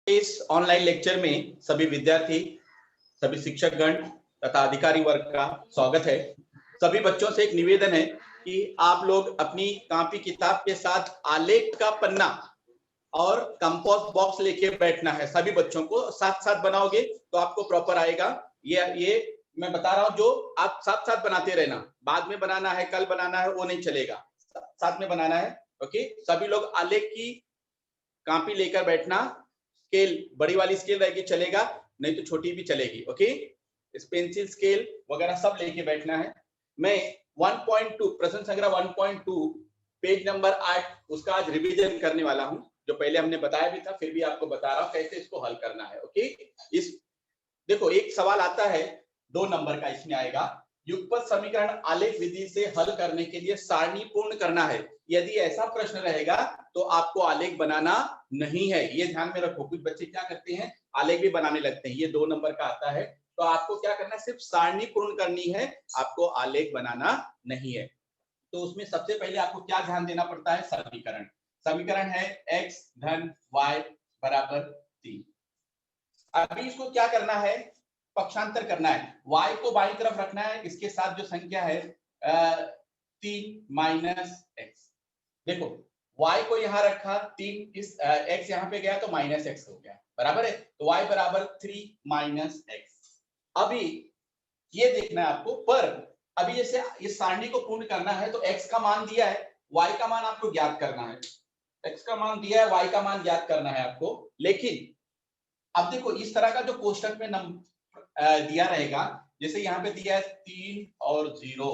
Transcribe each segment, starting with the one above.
इस online lecture में सभी विद्यार्थी, सभी शिक्षकगण तथा अधिकारी वर्ग का स्वागत है। सभी बच्चों से एक निवेदन है कि आप लोग अपनी कॉपी किताब के साथ आलेख का पन्ना और कंपोस्ट बॉक्स लेके बैठना है। सभी बच्चों को साथ साथ बनाओगे तो आपको प्रॉपर आएगा। ये मैं बता रहा हूँ, जो आप साथ साथ बनाते रहना, बाद में बनाना है, कल बनाना है, वो नहीं चलेगा, साथ में बनाना है। ओके, सभी लोग आलेख की कॉपी लेकर बैठना। स्केल बड़ी वाली स्केल रहेगी चलेगा, नहीं तो छोटी भी चलेगी। ओके, इस पेंसिल स्केल वगैरह सब लेके बैठना है। मैं 1.2 प्रश्न संग्रह 1.2 पेज नंबर 8 उसका आज रिवीजन करने वाला हूं, जो पहले हमने बताया भी था, फिर भी आपको बता रहा हूं कैसे इसको हल करना है। ओके, इस देखो एक सवाल आता है 2 नंबर का, इसमें आएगा युगपत समीकरण आलेख विधि से हल करने के लिए सारणी पूर्ण करना है। यदि ऐसा प्रश्न रहेगा तो आपको आलेख बनाना नहीं है, ये ध्यान में रखो। कुछ बच्चे क्या करते हैं, आलेख भी बनाने लगते हैं। ये 2 नंबर का आता है, तो आपको क्या करना है, सिर्फ सारणी पूर्ण करनी है, आपको आलेख बनाना नहीं है। तो उसमें सबसे पहले आपको क्या ध्यान देना पड़ता है, समीकरण। समीकरण है x धन y बराबर 3। अभी इसको क्या करना है, पक्षांतर करना है। y को बाईं तरफ रखना है, इसके साथ जो संख्या है 3 माइनस x। देखो y को यहां रखा 3, इस x यहां पे गया तो माइनस x हो गया, बराबर है। तो y बराबर 3 माइनस x। अभी ये देखना है आपको, पर अभी जैसे इस सारणी को पूर्ण करना है तो x का मान दिया है, y का मान आपको ज्ञात करना है। x का मान दिया है, y का मान ज्ञात करना है आपको। लेकिन अब देखो इस तरह का जो कोष्टक में दिया रहेगा, जैसे यहाँ पे दिया है 3 और 0,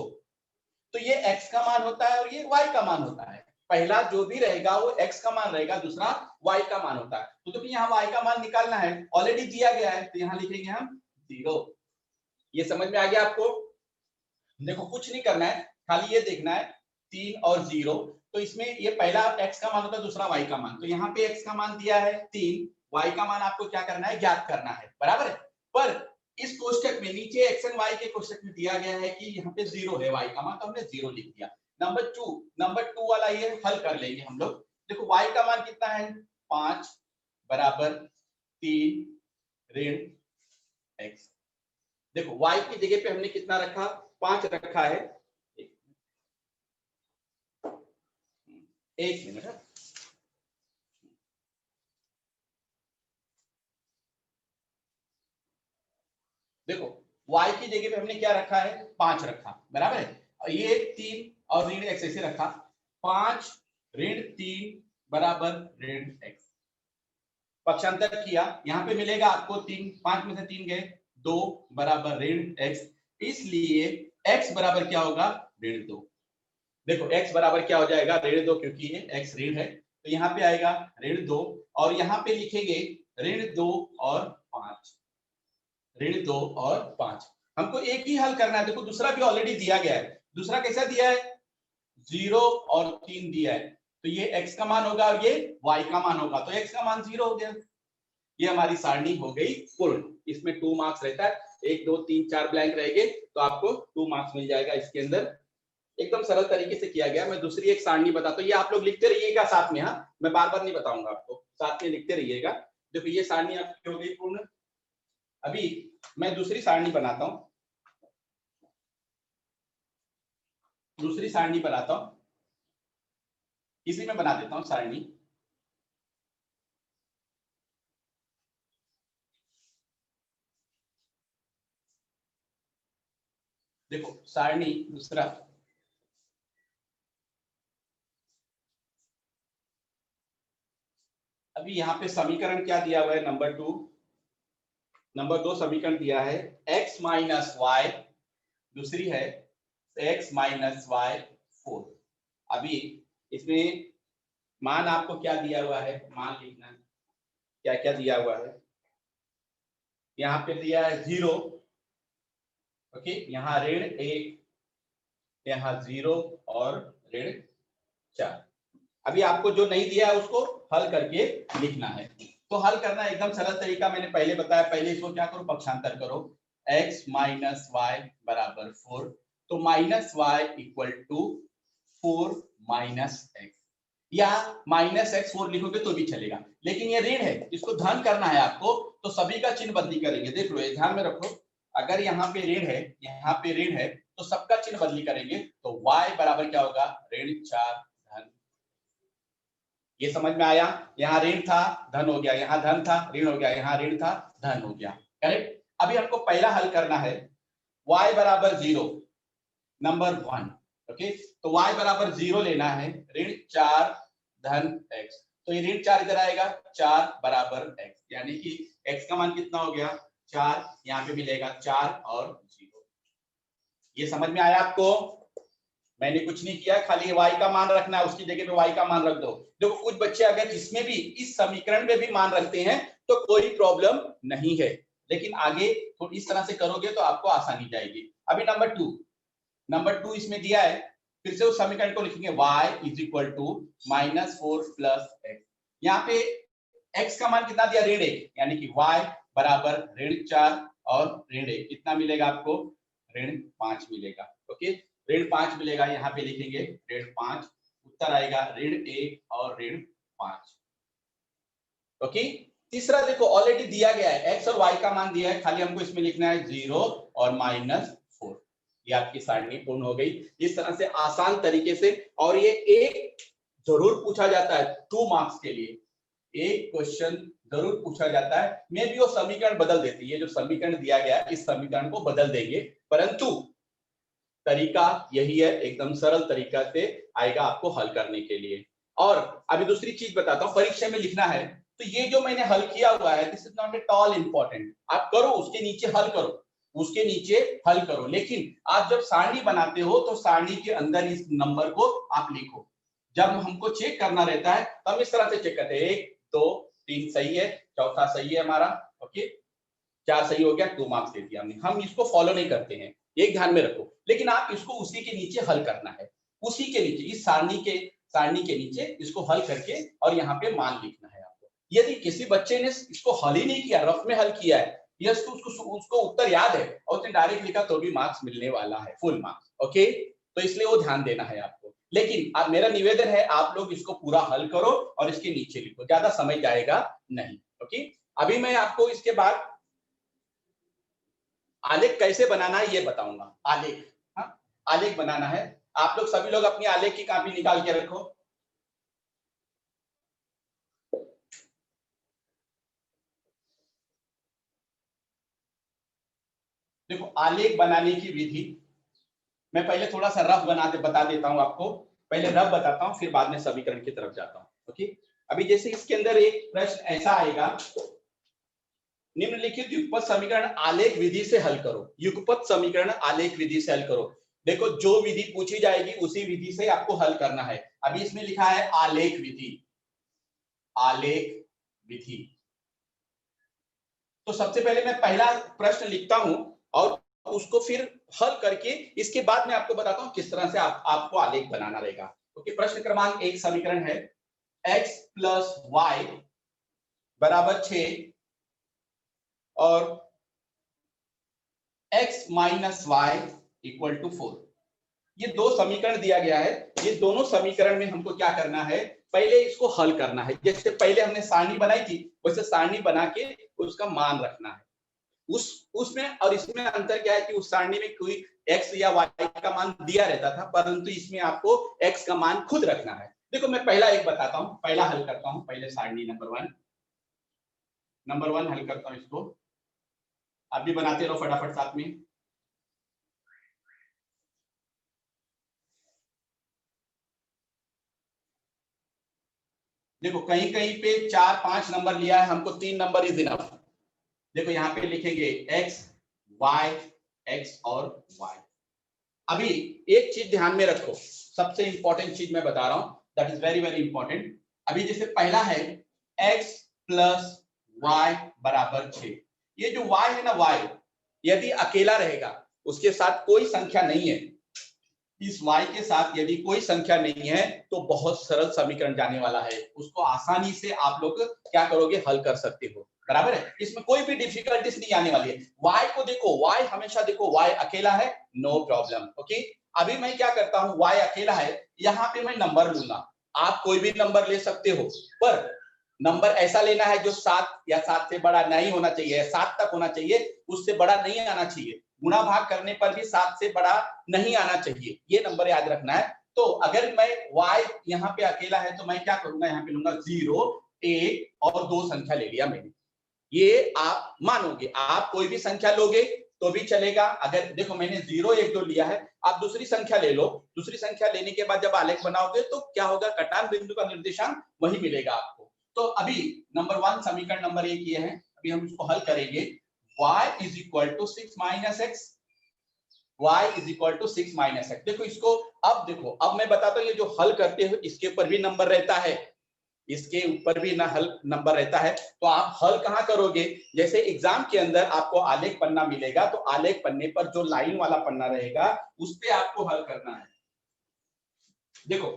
तो ये x का मान होता है और ये y का मान होता है। पहला जो भी रहेगा वो x का मान रहेगा, दूसरा y का मान होता है। तो यहाँ y का मान निकालना है, ऑलरेडी दिया गया है, तो यहाँ लिखेंगे हम 0। ये समझ में आ गया आपको? देखो कुछ नहीं करना है, खाली ये देखना है 3 और 0, तो इसमें ये पहला x का मान होता है, दूसरा y का मान। तो यहाँ पे x का मान दिया है 3, y का मान आपको क्या करना है, ज्ञात करना है, बराबर है। पर इस कोष्टक में नीचे x एंड y के कोष्टक में दिया गया है कि यहाँ पे 0 है y का मान, तो हमने 0 लिख दिया। नंबर 2 वाला ये हल कर लेंगे हम लोग। देखो y का मान कितना है, 5 बराबर 3 ऋण x। देखो y की जगह पे हमने कितना रखा, 5 रखा है। एक मिनट, देखो y की जगह पे हमने क्या रखा है, 5 रखा, बराबर है। ये 3 और ऋण x ऐसे रखा, 5 ऋण 3 बराबर ऋण x। पक्षांतर किया, यहाँ पे मिलेगा आपको 3, 5 में से 3 गए, 2 बराबर ऋण x। इसलिए x बराबर क्या होगा, ऋण 2। देखो x बराबर क्या हो जाएगा, ऋण 2, क्योंकि ये x ऋण है, तो यहाँ पे आएगा ऋण 2, और यहाँ पे लिखेंगे ऋण 2 और 5, ऋण 2 और 5। हमको एक ही हल करना है। देखो दूसरा भी ऑलरेडी दिया गया है, दूसरा कैसा दिया है, 0 और 3 दिया है, तो ये x का मान होगा और ये y का मान होगा, तो x का मान 0 हो गया। ये हमारी सारणी हो गई पूर्ण। इसमें 2 मार्क्स रहता है, 1 2 3 4 ब्लैंक रहेंगे, तो आपको 2 मार्क्स मिल जाएगा इसके अंदर। एकदम सरल तरीके से किया गया। मैं दूसरी एक सारणी बताता हूँ, ये आप लोग लिखते रहिएगा साथ में। हाँ, मैं बार बार नहीं बताऊंगा आपको, साथ में लिखते रहिएगा। देखो ये सारणी आपकी हो गई पूर्ण। अभी मैं दूसरी सारणी बनाता हूँ, दूसरी सारणी बनाता हूँ, इसी में बना देता हूँ सारणी। देखो सारणी दूसरा, अभी यहाँ पे समीकरण क्या दिया हुआ है, नंबर 2 समीकरण दिया है x माइनस वाई, दूसरी है x माइनस वाई 4। अभी इसमें मान आपको क्या दिया हुआ है, मान लिखना है, क्या क्या दिया हुआ है। यहाँ पे दिया है 0, ओके, यहाँ ऋण 1, यहाँ 0 और ऋण 4। अभी आपको जो नहीं दिया है उसको हल करके लिखना है। तो हल करना एकदम सरल तरीका मैंने पहले बताया। पहले इसको क्या करो, पक्षांतर करो। x माइनस वाई बराबर 4, तो minus y equal to 4 minus x. या -x4 लिखोगे तो भी चलेगा, लेकिन ये ऋण है, इसको धन करना है आपको, तो सभी का चिन्ह बदली करेंगे। देख लो, ये ध्यान में रखो, अगर यहाँ पे ऋण है, यहाँ पे ऋण है, तो सबका चिन्ह बदली करेंगे, तो y बराबर क्या होगा, ऋण 4 धन। ये समझ में आया? यहाँ ऋण था, धन हो गया, यहाँ धन था, ऋण हो गया, यहाँ ऋण था, धन हो गया। करेक्ट? अभी हमको पहला हल करना है, y बराबर 0, नंबर 1। ओके, तो y बराबर 0 लेना है, ऋण 4 धन x। तो ये ऋण 4 इधर आएगा, 4 बराबर x, यानी कि x का मान कितना हो गया, 4, यहाँ पे मिलेगा 4 और 0। ये समझ में आया आपको? मैंने कुछ नहीं किया, खाली y का मान रखना है, उसकी जगह पे y का मान रख दो। देखो, कुछ बच्चे अगर इसमें भी, इस समीकरण में भी मान रखते हैं तो कोई प्रॉब्लम नहीं है, लेकिन आगे तो इस तरह से करोगे तो आपको आसानी जाएगी। अभी नंबर 2 इसमें दिया है, फिर से उस समीकरण को लिखेंगे, y is equal to -4 plus x। यहाँ पे x का मान कितना दिया, ऋण 1, यानी कि y बराबर ऋण 4 और ऋण 1 कितना मिलेगा आपको, ऋण 5 मिलेगा। ओके, ऋण 5 मिलेगा, यहाँ पे लिखेंगे ऋण 5, उत्तर आएगा ऋण 1 और ऋण 5। ओके, तीसरा देखो, ऑलरेडी दिया गया है, x और y का मान दिया है, खाली हमको इसमें लिखना है 0 और -4। ये आपकी सारणी पूर्ण हो गई। इस तरह से आसान तरीके से, और ये एक जरूर पूछा जाता है 2 मार्क्स के लिए, एक क्वेश्चन जरूर पूछा जाता है। मैं भी वो समीकरण बदल देती है, ये जो समीकरण दिया गया है इस समीकरण को बदल देंगे, परंतु तरीका यही है, एकदम सरल तरीका से आएगा आपको हल करने के लिए। और अभी दूसरी चीज बताता हूँ, परीक्षा में लिखना है तो ये जो मैंने हल किया हुआ है, this is not at all important. आप करो, उसके नीचे हल करो, उसके नीचे हल करो, लेकिन आप जब सारणी बनाते हो तो सारणी के अंदर इस नंबर को आप लिखो। जब हमको चेक करना रहता है तो हम इस तरह से चेक करते हैं, 1 2 3 सही है, चौथा सही है हमारा, ओके, 4 सही हो गया, 2 मार्क्स दे दिया हमने। हम इसको फॉलो नहीं करते हैं, एक ध्यान में रखो, लेकिन आप इसको उसी के नीचे हल करना है, उसी के नीचे, इस सारणी के नीचे इसको हल करके और यहाँ पे मान लिखना है आपको। यदि किसी बच्चे ने इसको हल ही नहीं किया, रफ में हल किया है, या उसको उत्तर याद है और उसने डायरेक्ट लिखा, तो भी मार्क्स मिलने वाला है, फुल मार्क्स। ओके, तो इसलिए वो ध्यान देना है आपको। लेकिन अब मेरा निवेदन है, आप लोग इसको पूरा हल करो और इसके नीचे लिखो, ज्यादा समय जाएगा नहीं। ओके, अभी मैं आपको इसके बाद आलेख कैसे बनाना है ये बताऊंगा। आलेख, हाँ, आलेख बनाना है। आप लोग सभी लोग अपनी आलेख की कॉपी निकाल के रखो। देखो, आलेख बनाने की विधि मैं पहले थोड़ा सा रफ बता देता हूं आपको। पहले रफ बताता हूं, फिर बाद में समीकरण की तरफ जाता हूं। ओके, अभी जैसे इसके अंदर एक प्रश्न ऐसा आएगा, निम्नलिखित युगपत समीकरण आलेख विधि से हल करो। युगपत समीकरण आलेख विधि से हल करो। देखो, जो विधि पूछी जाएगी उसी विधि से आपको हल करना है। अभी इसमें लिखा है आलेख विधि, आलेख विधि। तो सबसे पहले मैं पहला प्रश्न लिखता हूं और उसको फिर हल करके इसके बाद मैं आपको बताता हूं किस तरह से आपको आलेख बनाना रहेगा। ओके, प्रश्न क्रमांक 1 समीकरण है x प्लस वाई बराबर 6 और x minus y equal to 4। ये दो समीकरण दिया गया है। ये दोनों समीकरण में हमको क्या करना है, पहले इसको हल करना है। जैसे पहले हमने सारणी बनाई थी, वैसे सारणी बना के उसका मान रखना है। उसमें और इसमें अंतर क्या है कि उस सारणी में कोई x या y का मान दिया रहता था, परंतु इसमें आपको x का मान खुद रखना है। देखो, मैं पहला एक बताता हूं, पहला हल करता हूं। पहले सारणी नंबर वन हल करता हूं इसको। आप भी बनाते रहो फटाफट साथ में। देखो, कहीं कहीं पे 4-5 नंबर लिया है, हमको 3 नंबर इज इनफ। देखो, यहाँ पे लिखेंगे x y, x और y। अभी एक चीज ध्यान में रखो, सबसे इंपॉर्टेंट चीज मैं बता रहा हूं, that is very very important. अभी जैसे पहला है x प्लस वाई बराबर 6। ये जो y है ना, y यदि अकेला रहेगा, उसके साथ कोई संख्या नहीं है, इस y के साथ यदि कोई संख्या नहीं है, तो बहुत सरल समीकरण जाने वाला है। उसको आसानी से आप लोग क्या करोगे, हल कर सकते हो। बराबर है, इसमें कोई भी डिफिकल्टीज नहीं आने वाली है। y को देखो, y हमेशा देखो, y अकेला है, नो प्रॉब्लम। ओके, अभी मैं क्या करता हूं, y अकेला है, यहाँ पे मैं नंबर लूंगा। आप कोई भी नंबर ले सकते हो, पर नंबर ऐसा लेना है जो 7 या 7 से बड़ा नहीं होना चाहिए, 7 तक होना चाहिए, उससे बड़ा नहीं आना चाहिए। गुणा भाग करने पर भी 7 से बड़ा नहीं आना चाहिए, ये नंबर याद रखना है। तो अगर मैं y यहाँ पे अकेला है तो मैं क्या करूंगा, यहाँ पे लूंगा 0, 1 और 2 संख्या ले लिया मैंने। ये आप मानोगे, आप कोई भी संख्या लोगे तो भी चलेगा। अगर देखो मैंने 0, 1, 2 लिया है, आप दूसरी संख्या ले लो। दूसरी संख्या लेने के बाद जब आलेख बनाओगे तो क्या होगा, कटान बिंदु का निर्देशांक वही मिलेगा आपको। तो अभी नंबर 1 समीकरण नंबर 1 ये है, अभी हम इसको हल करेंगे। y is equal to 6 minus x, y is equal to 6 minus x. देखो इसको, अब देखो, अब मैं बताता हूँ, ये जो हल करते हो इसके ऊपर भी नंबर रहता है, इसके ऊपर भी ना हल नंबर रहता है। तो आप हल कहाँ करोगे, जैसे एग्जाम के अंदर आपको आलेख पन्ना मिलेगा, तो आलेख पन्ने पर जो लाइन वाला पन्ना रहेगा उस पे आपको हल करना है। देखो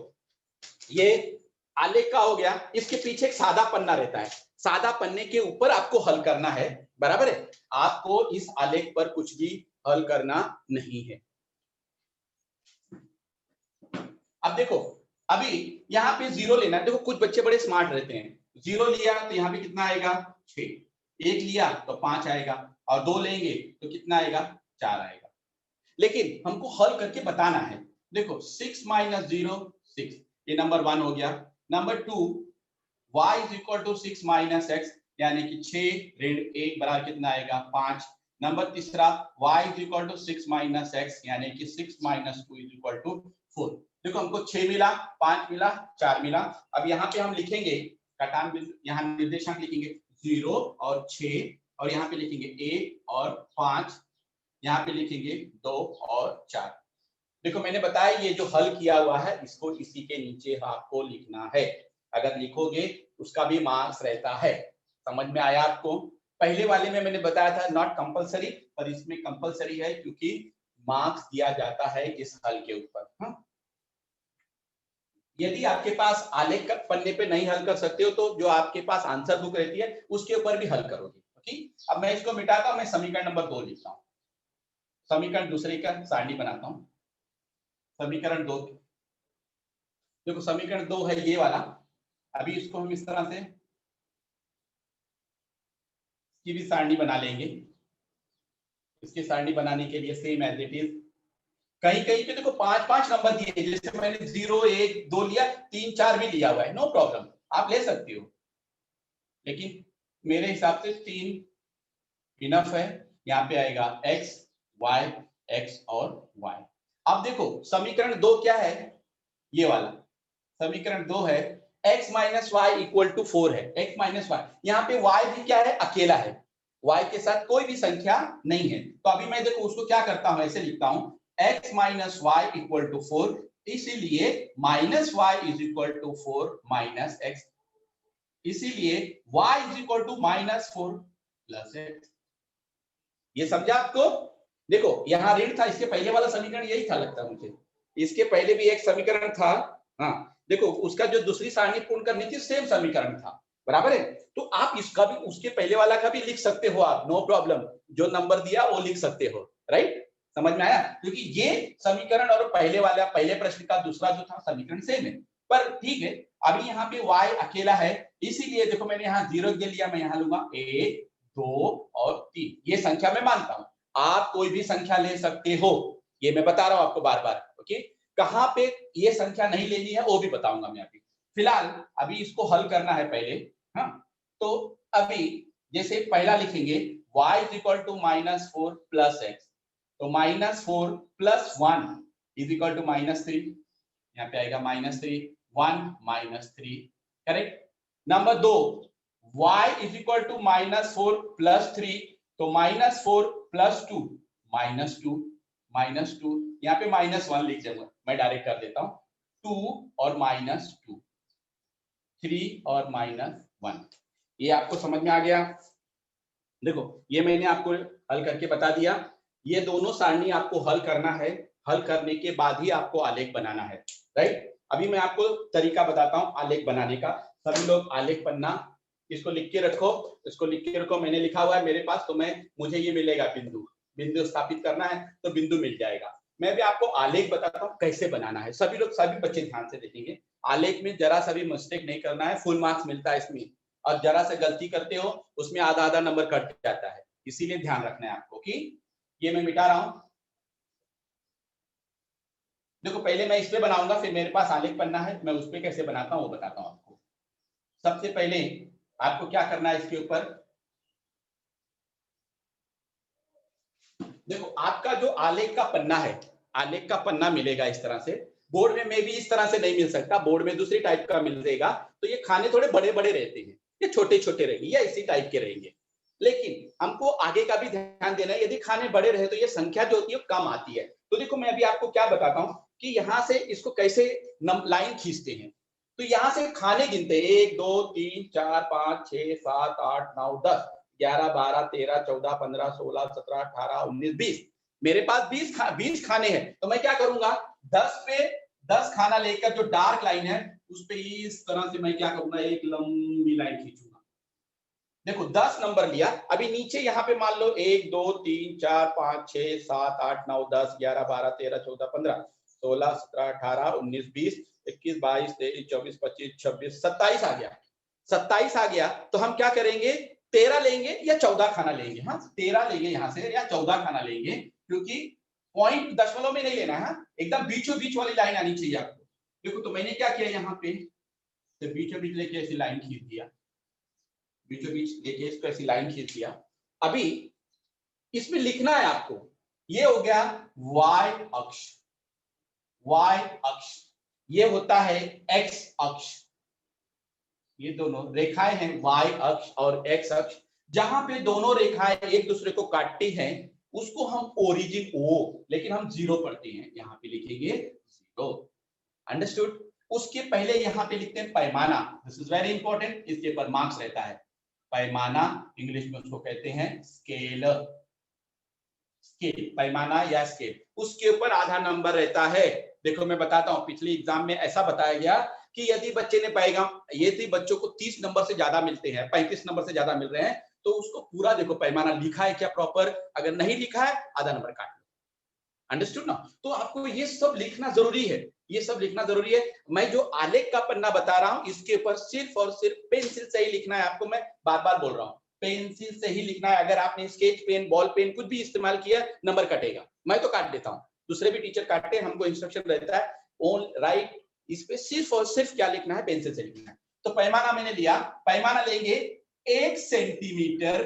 ये आलेख का हो गया, इसके पीछे एक सादा पन्ना रहता है, सादा पन्ने के ऊपर आपको हल करना है, बराबर है। आपको इस आलेख पर कुछ भी हल करना नहीं है। अब देखो, अभी यहाँ पे 0 लेना है। देखो कुछ बच्चे बड़े स्मार्ट रहते हैं, 0 लिया तो यहाँ पे कितना आएगा 6, 1 लिया तो 5 आएगा, और 2 लेंगे तो कितना आएगा 4 आएगा। लेकिन हमको हल करके बताना है। देखो 6 माइनस 0 6, ये नंबर 1 हो गया। Number 2 y is equal to 6 minus x, यानी कि 6 ऋण 1 बराबर कितना आएगा 5। नंबर तीसरा y is equal to 6 minus x, यानी कि 6 माइनस 2 इज इक्वल टू 4। देखो हमको 6 मिला, 5 मिला, 4 मिला। अब यहाँ पे हम लिखेंगे कटान बिंदु, यहाँ निर्देशांक लिखेंगे 0 और 6, और यहाँ पे लिखेंगे 1 और 5, यहाँ पे लिखेंगे 2 और 4। देखो मैंने बताया ये जो हल किया हुआ है इसको इसी के नीचे आपको लिखना है। अगर लिखोगे उसका भी मार्क्स रहता है। समझ में आया आपको? पहले वाले में मैंने बताया था नॉट कंपलसरी, पर इसमें कंपलसरी है क्योंकि मार्क्स दिया जाता है इस हल के ऊपर। हाँ? यदि आपके पास आलेख का पन्ने पे नहीं हल कर सकते हो तो जो आपके पास आंसर बुक रहती है उसके ऊपर भी हल करोगे। ठीक, अब मैं इसको मिटाता हूं, मैं समीकरण नंबर 2 लिखता हूं, समीकरण दूसरे का सारणी बनाता हूं। समीकरण 2, देखो समीकरण 2 है ये वाला। अभी इसको हम इस तरह से इसकी भी सारणी बना लेंगे। इसकी सारणी बनाने के लिए सेम एज इट इज, कहीं कहीं पे देखो 5-5 नंबर दिए, जैसे मैंने 0, 1, 2 लिया, 3, 4 भी लिया हुआ है, नो प्रॉब्लम, आप ले सकते हो। लेकिन मेरे हिसाब से 3 इनफ है। यहाँ पे आएगा x, y, x और y। अब देखो समीकरण 2 क्या है, ये वाला समीकरण 2 है x minus y equal to 4 है। x माइनस वाई, यहाँ पे y भी क्या है, अकेला है, y के साथ कोई भी संख्या नहीं है। तो अभी मैं देखो उसको क्या करता हूं, ऐसे लिखता हूं x minus y equal to 4, इसीलिए minus y is equal to 4 minus x, इसीलिए y is equal to minus 4 plus x. ये समझा आपको? देखो यहाँ ऋण था, इसके पहले वाला समीकरण यही था लगता है मुझे, इसके पहले भी एक समीकरण था। हाँ देखो उसका जो दूसरी सारणी पूर्ण करनी थी सेम समीकरण था, बराबर है। तो आप इसका भी उसके पहले वाला का भी लिख सकते हो आप, नो प्रॉब्लम, जो नंबर दिया वो लिख सकते हो, राइट? समझ में आया? क्योंकि ये समीकरण और पहले वाला, पहले प्रश्न का दूसरा जो था समीकरण सेम है। पर ठीक है, अभी यहाँ पे y अकेला है, इसीलिए देखो मैंने यहाँ 0 दे लिया, मैं यहाँ लूंगा 1, 2 और 3, ये संख्या मैं मानता हूं। आप कोई भी संख्या ले सकते हो, ये मैं बता रहा हूं आपको बार बार। ओके, कहां पे ये संख्या नहीं लेनी है वो भी बताऊंगा मैं अभी। फिलहाल अभी इसको हल करना है पहले। हाँ, तो अभी जैसे पहला लिखेंगे y is equal to minus 4 plus x, तो minus 4 plus 1 is equal to minus 3, यहाँ पे आएगा minus 3, 1 minus 3, correct. Number 2 y is equal to minus 4 plus 3, तो माइनस 4 प्लस 2 माइनस 2 माइनस 2, यहाँ पे माइनस 1 लिख दूंगा, मैं डायरेक्ट कर देता हूँ, 2 और माइनस 2, 3 और माइनस 1। ये आपको समझ में आ गया? देखो ये मैंने आपको हल करके बता दिया। ये दोनों सारणी आपको हल करना है, हल करने के बाद ही आपको आलेख बनाना है, राइट? अभी मैं आपको तरीका बताता हूँ आलेख बनाने का। सभी लोग आलेख पन्ना इसको लिख के रखो, इसको लिख के रखो, मैंने लिखा हुआ है मेरे पास, तो मुझे ये मिलेगा बिंदु, बिंदु स्थापित करना है तो बिंदु मिल जाएगा। मैं भी आपको आलेख बताता हूँ कैसे बनाना है, सभी लोग, सभी बच्चे ध्यान से देखेंगे। आलेख में जरा सा भी मिस्टेक नहीं करना है, फुल मार्क्स मिलता है इसमें। और जरा से गलती करते हो उसमें आधा आधा नंबर कट जाता है, इसीलिए ध्यान रखना है आपको कि ये मैं मिटा रहा हूं। देखो पहले मैं इस पे बनाऊंगा, फिर मेरे पास आलेख पन्ना है, मैं उस पे कैसे बनाता हूं वो बताता हूं आपको। सबसे पहले आपको क्या करना है, इसके ऊपर देखो आपका जो आलेख का पन्ना है, आलेख का पन्ना मिलेगा इस तरह से। बोर्ड में भी इस तरह से नहीं मिल सकता, बोर्ड में दूसरी टाइप का मिलेगा। तो ये खाने थोड़े बड़े बड़े रहते हैं, ये छोटे छोटे रहेंगे या इसी टाइप के रहेंगे। लेकिन हमको आगे का भी ध्यान देना है, यदि खाने बड़े रहे तो ये संख्या जो होती है कम आती है। तो देखो मैं अभी आपको क्या बताता हूँ कि यहाँ से इसको कैसे लाइन खींचते हैं। तो यहाँ से खाने गिनते हैं, 1 2 3 4 5 6 7 8 9 10 11 12 13 14 15 16 17 18 19 20। मेरे पास 20 खाने हैं। तो मैं क्या करूंगा, 10 पे 10 खाना लेकर जो डार्क लाइन है उस पे इस तरह से मैं क्या करूंगा, एक लंबी लाइन खींचूंगा। देखो 10 नंबर लिया, अभी नीचे यहाँ पे मान लो 1 2 3 4 5 6 7 8 9 10 11 12 13 14 15 16 17 18 19 20 21 22 23 24 25 26 27 आ गया। 27 आ गया तो हम क्या करेंगे, 13 लेंगे या 14 खाना लेंगे। हाँ 13 लेंगे यहाँ से या 14 खाना लेंगे, क्योंकि पॉइंट दशमलव में नहीं लेना है, एकदम बीचों बीच वाली लाइन आनी चाहिए आपको। देखो तो मैंने क्या किया, यहाँ पे तो बीचों बीच लेके ऐसी लाइन खींच दिया, बीचों बीच लेके इसको ऐसी लाइन खींच दिया। अभी इसमें लिखना है आपको, ये हो गया y अक्ष, y अक्ष ये होता है x अक्ष। ये दोनों रेखाएं हैं y अक्ष और x अक्ष। जहां पे दोनों रेखाएं एक दूसरे को काटती हैं उसको हम ओरिजिन O, लेकिन हम जीरो पढ़ते हैं, यहाँ पे लिखेंगे जीरो। अंडरस्टूड। उसके पहले यहाँ पे लिखते हैं पैमाना, दिस इज वेरी इंपॉर्टेंट, इसके ऊपर मार्क्स रहता है। पैमाना इंग्लिश में उसको कहते हैं स्केल, स्केल पैमाना या स्केल, उसके ऊपर आधा नंबर रहता है। देखो मैं बताता हूँ, पिछले एग्जाम में ऐसा बताया गया कि यदि बच्चे ने पैगाम, यदि बच्चों को 30 नंबर से ज्यादा मिलते हैं, 35 नंबर से ज्यादा मिल रहे हैं, तो उसको पूरा देखो पैमाना लिखा है क्या प्रॉपर, अगर नहीं लिखा है आधा नंबर काट लो। अंडरस्टूड ना। तो आपको ये सब लिखना जरूरी है, ये सब लिखना जरूरी है। मैं जो आलेख का पन्ना बता रहा हूं इसके ऊपर सिर्फ और सिर्फ पेंसिल से ही लिखना है आपको, मैं बार बार बोल रहा हूं पेंसिल से ही लिखना है। अगर आपने स्केच पेन बॉल पेन कुछ भी इस्तेमाल किया नंबर कटेगा, मैं तो काट देता हूं, दूसरे भी टीचर काटते हैं, हमको इंस्ट्रक्शन रहता है ऑन राइट। इस पे सिर्फ और सिर्फ क्या लिखना है, पेंसिल से लिखना है। तो पैमाना मैंने लिया, पैमाना लेंगे 1 सेंटीमीटर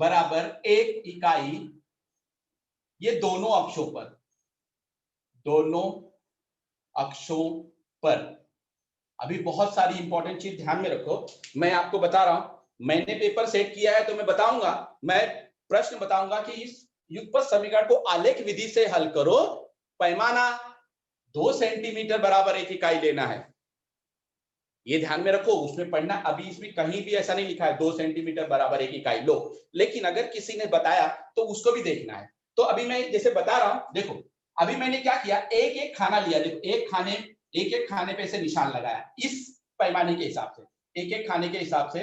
बराबर 1 इकाई, ये दोनों अक्षों पर, दोनों अक्षों पर। अभी बहुत सारी इंपॉर्टेंट चीज ध्यान में रखो, मैं आपको बता रहा हूं, मैंने पेपर सेट किया है तो मैं बताऊंगा, मैं प्रश्न बताऊंगा कि इस युगपत समीकरण को आलेख विधि से हल करो। पैमाना 2 सेंटीमीटर बराबर 1 इकाई लेना है, ये ध्यान में रखो, उसमें पढ़ना। अभी इसमें कहीं भी ऐसा नहीं लिखा है 2 सेंटीमीटर बराबर 1 इकाई लो, लेकिन अगर किसी ने बताया तो उसको भी देखना है। तो अभी मैं जैसे बता रहा हूं, देखो अभी मैंने क्या किया, एक एक खाना लिया, देखो एक एक खाने पे से निशान लगाया इस पैमाने के हिसाब से, एक एक खाने के हिसाब से।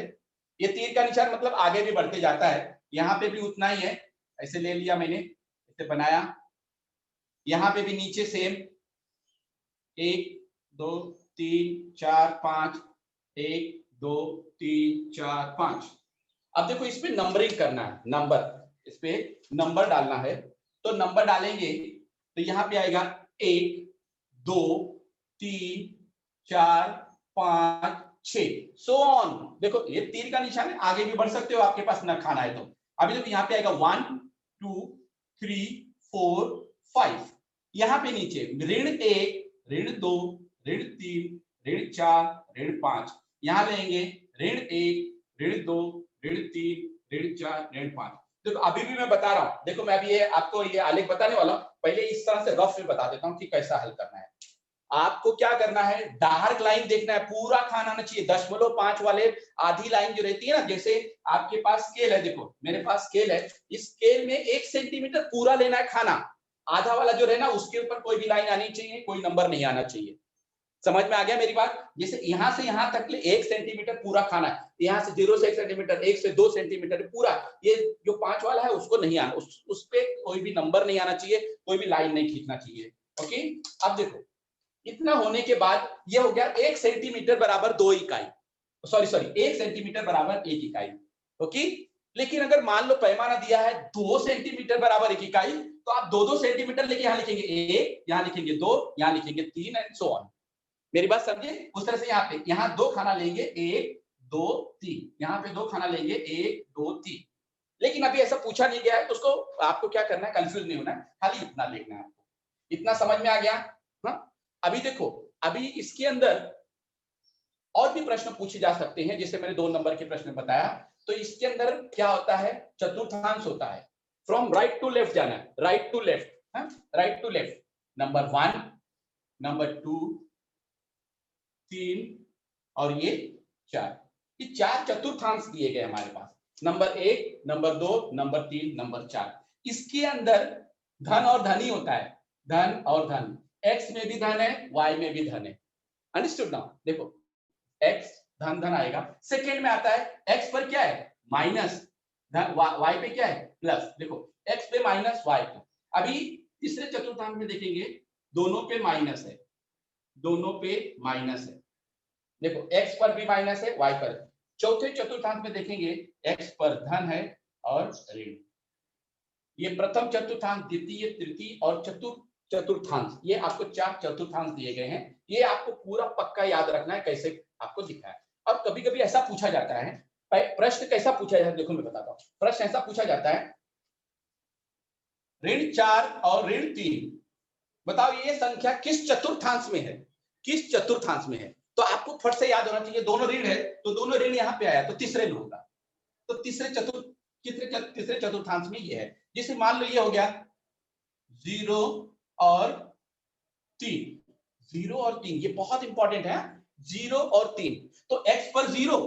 ये तीर का निशान मतलब आगे भी बढ़ते जाता है, यहाँ पे भी उतना ही है, ऐसे ले लिया मैंने, ऐसे बनाया। यहाँ पे भी नीचे सेम 1 2 3 4 5, 1 2 3 4 5। अब देखो इसमें नंबरिंग करना है, नंबर, इस पे नंबर डालना है। तो नंबर डालेंगे तो यहाँ पे आएगा 1 2 3 4 5 6 सो ऑन। देखो ये तीर का निशान है, आगे भी बढ़ सकते हो आपके पास न खाना है तो। अभी देखो यहाँ पे आएगा 1 2 3 4 5, यहाँ पे नीचे ऋण 1 ऋण 2 ऋण 3 ऋण 4 ऋण 5, यहाँ लेंगे ऋण 1 ऋण 2 ऋण 3 ऋण 4 ऋण 5। देखो अभी भी मैं बता रहा हूं, देखो मैं अभी ये आपको ये आलेख बताने वाला हूं, पहले इस तरह से रफ में बता देता हूं कि कैसा हल करना है। आपको क्या करना है, डार्क लाइन देखना है, पूरा खाना आना चाहिए। 0.5 वाले आधी लाइन जो रहती है ना, जैसे आपके पास स्केल है, देखो मेरे पास स्केल है, इस स्केल में 1 सेंटीमीटर पूरा लेना है खाना, आधा वाला जो रहना उसके ऊपर कोई भी लाइन आनी चाहिए, कोई नंबर नहीं आना चाहिए। समझ में आ गया मेरी बात? जैसे यहां से यहां तक 1 सेंटीमीटर पूरा खाना है, यहाँ से 0 से 1 सेंटीमीटर, 1 से 2 सेंटीमीटर पूरा, ये जो 5 वाला है उसको नहीं आना, उस पे कोई भी नंबर नहीं आना चाहिए, कोई भी लाइन नहीं खींचना चाहिए। ओके अब देखो इतना होने के बाद ये हो गया 1 सेंटीमीटर बराबर 2 इकाई, सॉरी 1 सेंटीमीटर बराबर 1 इकाई। ओके, लेकिन अगर मान लो पैमाना दिया है 2 सेंटीमीटर बराबर 1 इकाई, तो आप 2-2 सेंटीमीटर लेके यहाँ लिखेंगे 1, यहाँ लिखेंगे 2, यहाँ लिखेंगे 3 एंड सो ऑन। मेरी बात समझे? उस तरह से यहाँ 2 खाना लेंगे 1 2 3, यहाँ पे 2 खाना लेंगे 1 2 3। लेकिन अभी ऐसा पूछा नहीं गया है, तो उसको आपको क्या करना है, कंफ्यूज नहीं होना है, खाली इतना देखना है आपको। इतना समझ में आ गया? हाँ, अभी देखो, अभी इसके अंदर और भी प्रश्न पूछे जा सकते हैं, जैसे मैंने 2 नंबर के प्रश्न बताया। तो इसके अंदर क्या होता है, चतुर्थांश होता है। फ्रॉम राइट टू लेफ्ट जाना है, right to left, right to left. Number 1, number 2, 3 और ये 4, ये 4 चतुर्थांश दिए गए हमारे पास। Number 1, number 2, number 3, number 4। इसके अंदर धन और धन ही होता है, धन और धन। x में भी धन है, y में भी धन है। Understood now? देखो x धन धन आएगा, सेकेंड में आता है x पर क्या है, माइनस, y पे क्या है, प्लस। देखो x पे माइनस, y पे। अभी तीसरे चतुर्थांश में देखेंगे, दोनों पे माइनस है, दोनों पे माइनस है। देखो x पर भी माइनस है, y पर। चौथे चतुर्थांश में देखेंगे x पर धन है और ऋण। ये प्रथम चतुर्थांश, द्वितीय, तृतीय और चतुर्थांश, ये आपको 4 चतुर्थांश दिए गए हैं। ये आपको पूरा पक्का याद रखना है, कैसे आपको दिखा है। और कभी कभी ऐसा पूछा जाता है, प्रश्न कैसा पूछा जाता है, देखो मैं बताता हूँ। प्रश्न ऐसा पूछा जाता है, ऋण 4 और ऋण 3, बताओ ये संख्या किस चतुर्थांश में है, किस चतुर्थांश में है। तो आपको फट से याद होना चाहिए, दोनों ऋण है तो दोनों ऋण यहाँ पे आया, तो तीसरे में होगा। तो तीसरे चतुर्थांश में ये है। जैसे मान लो ये हो गया 0 और 3, 0 और 3, ये बहुत इंपॉर्टेंट है। 0 और 3, तो x पर 0,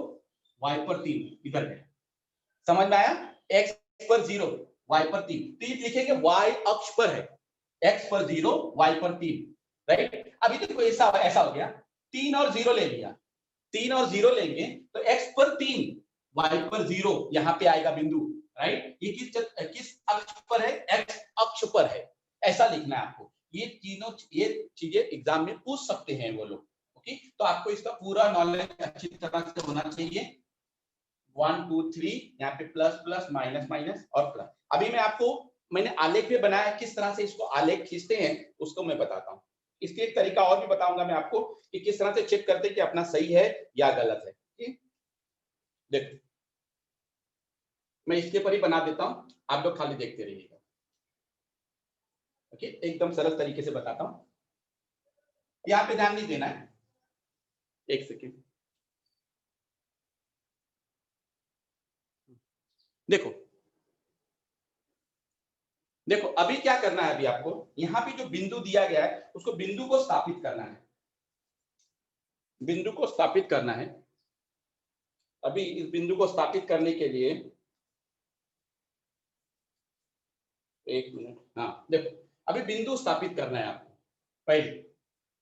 y पर 3 इधर है। समझ में आया? x पर 0, y पर 3 लिखेंगे, y अक्ष पर है, x पर 0, y पर 3, राइट। अभी देखो ऐसा हो गया, 3 और 0 ले लिया, 3 और 0 लेंगे तो x पर 3, y पर 0, यहाँ पे आएगा बिंदु, राइट। ये किस अक्ष पर है, x अक्ष पर है, ऐसा लिखना है आपको। ये तीनों ये चीजें एग्जाम में पूछ सकते हैं वो लोग। ओके, तो आपको इसका पूरा नॉलेज अच्छी तरह से होना चाहिए। 1 2 3, यहाँ पे प्लस प्लस, माइनस माइनस और प्लस। अभी मैंने आलेख भी बनाया, किस तरह से इसको आलेख खींचते हैं उसको मैं बताता हूँ। इसके एक तरीका और भी बताऊंगा मैं आपको कि किस तरह से चेक करते हैं कि अपना सही है या गलत है। ठीक, देखो मैं इसके पर ही बना देता हूं, आप लोग खाली देखते रहिएगा। ओके, एकदम सरल तरीके से बताता हूं, यहाँ पे ध्यान नहीं देना है, एक सेकेंड। देखो देखो अभी क्या करना है, अभी आपको यहाँ पे जो बिंदु दिया गया है उसको बिंदु को स्थापित करना है, बिंदु को स्थापित करना है। अभी इस बिंदु को स्थापित करने के लिए, एक मिनट, हाँ देखो अभी बिंदु स्थापित करना है आपको। पहले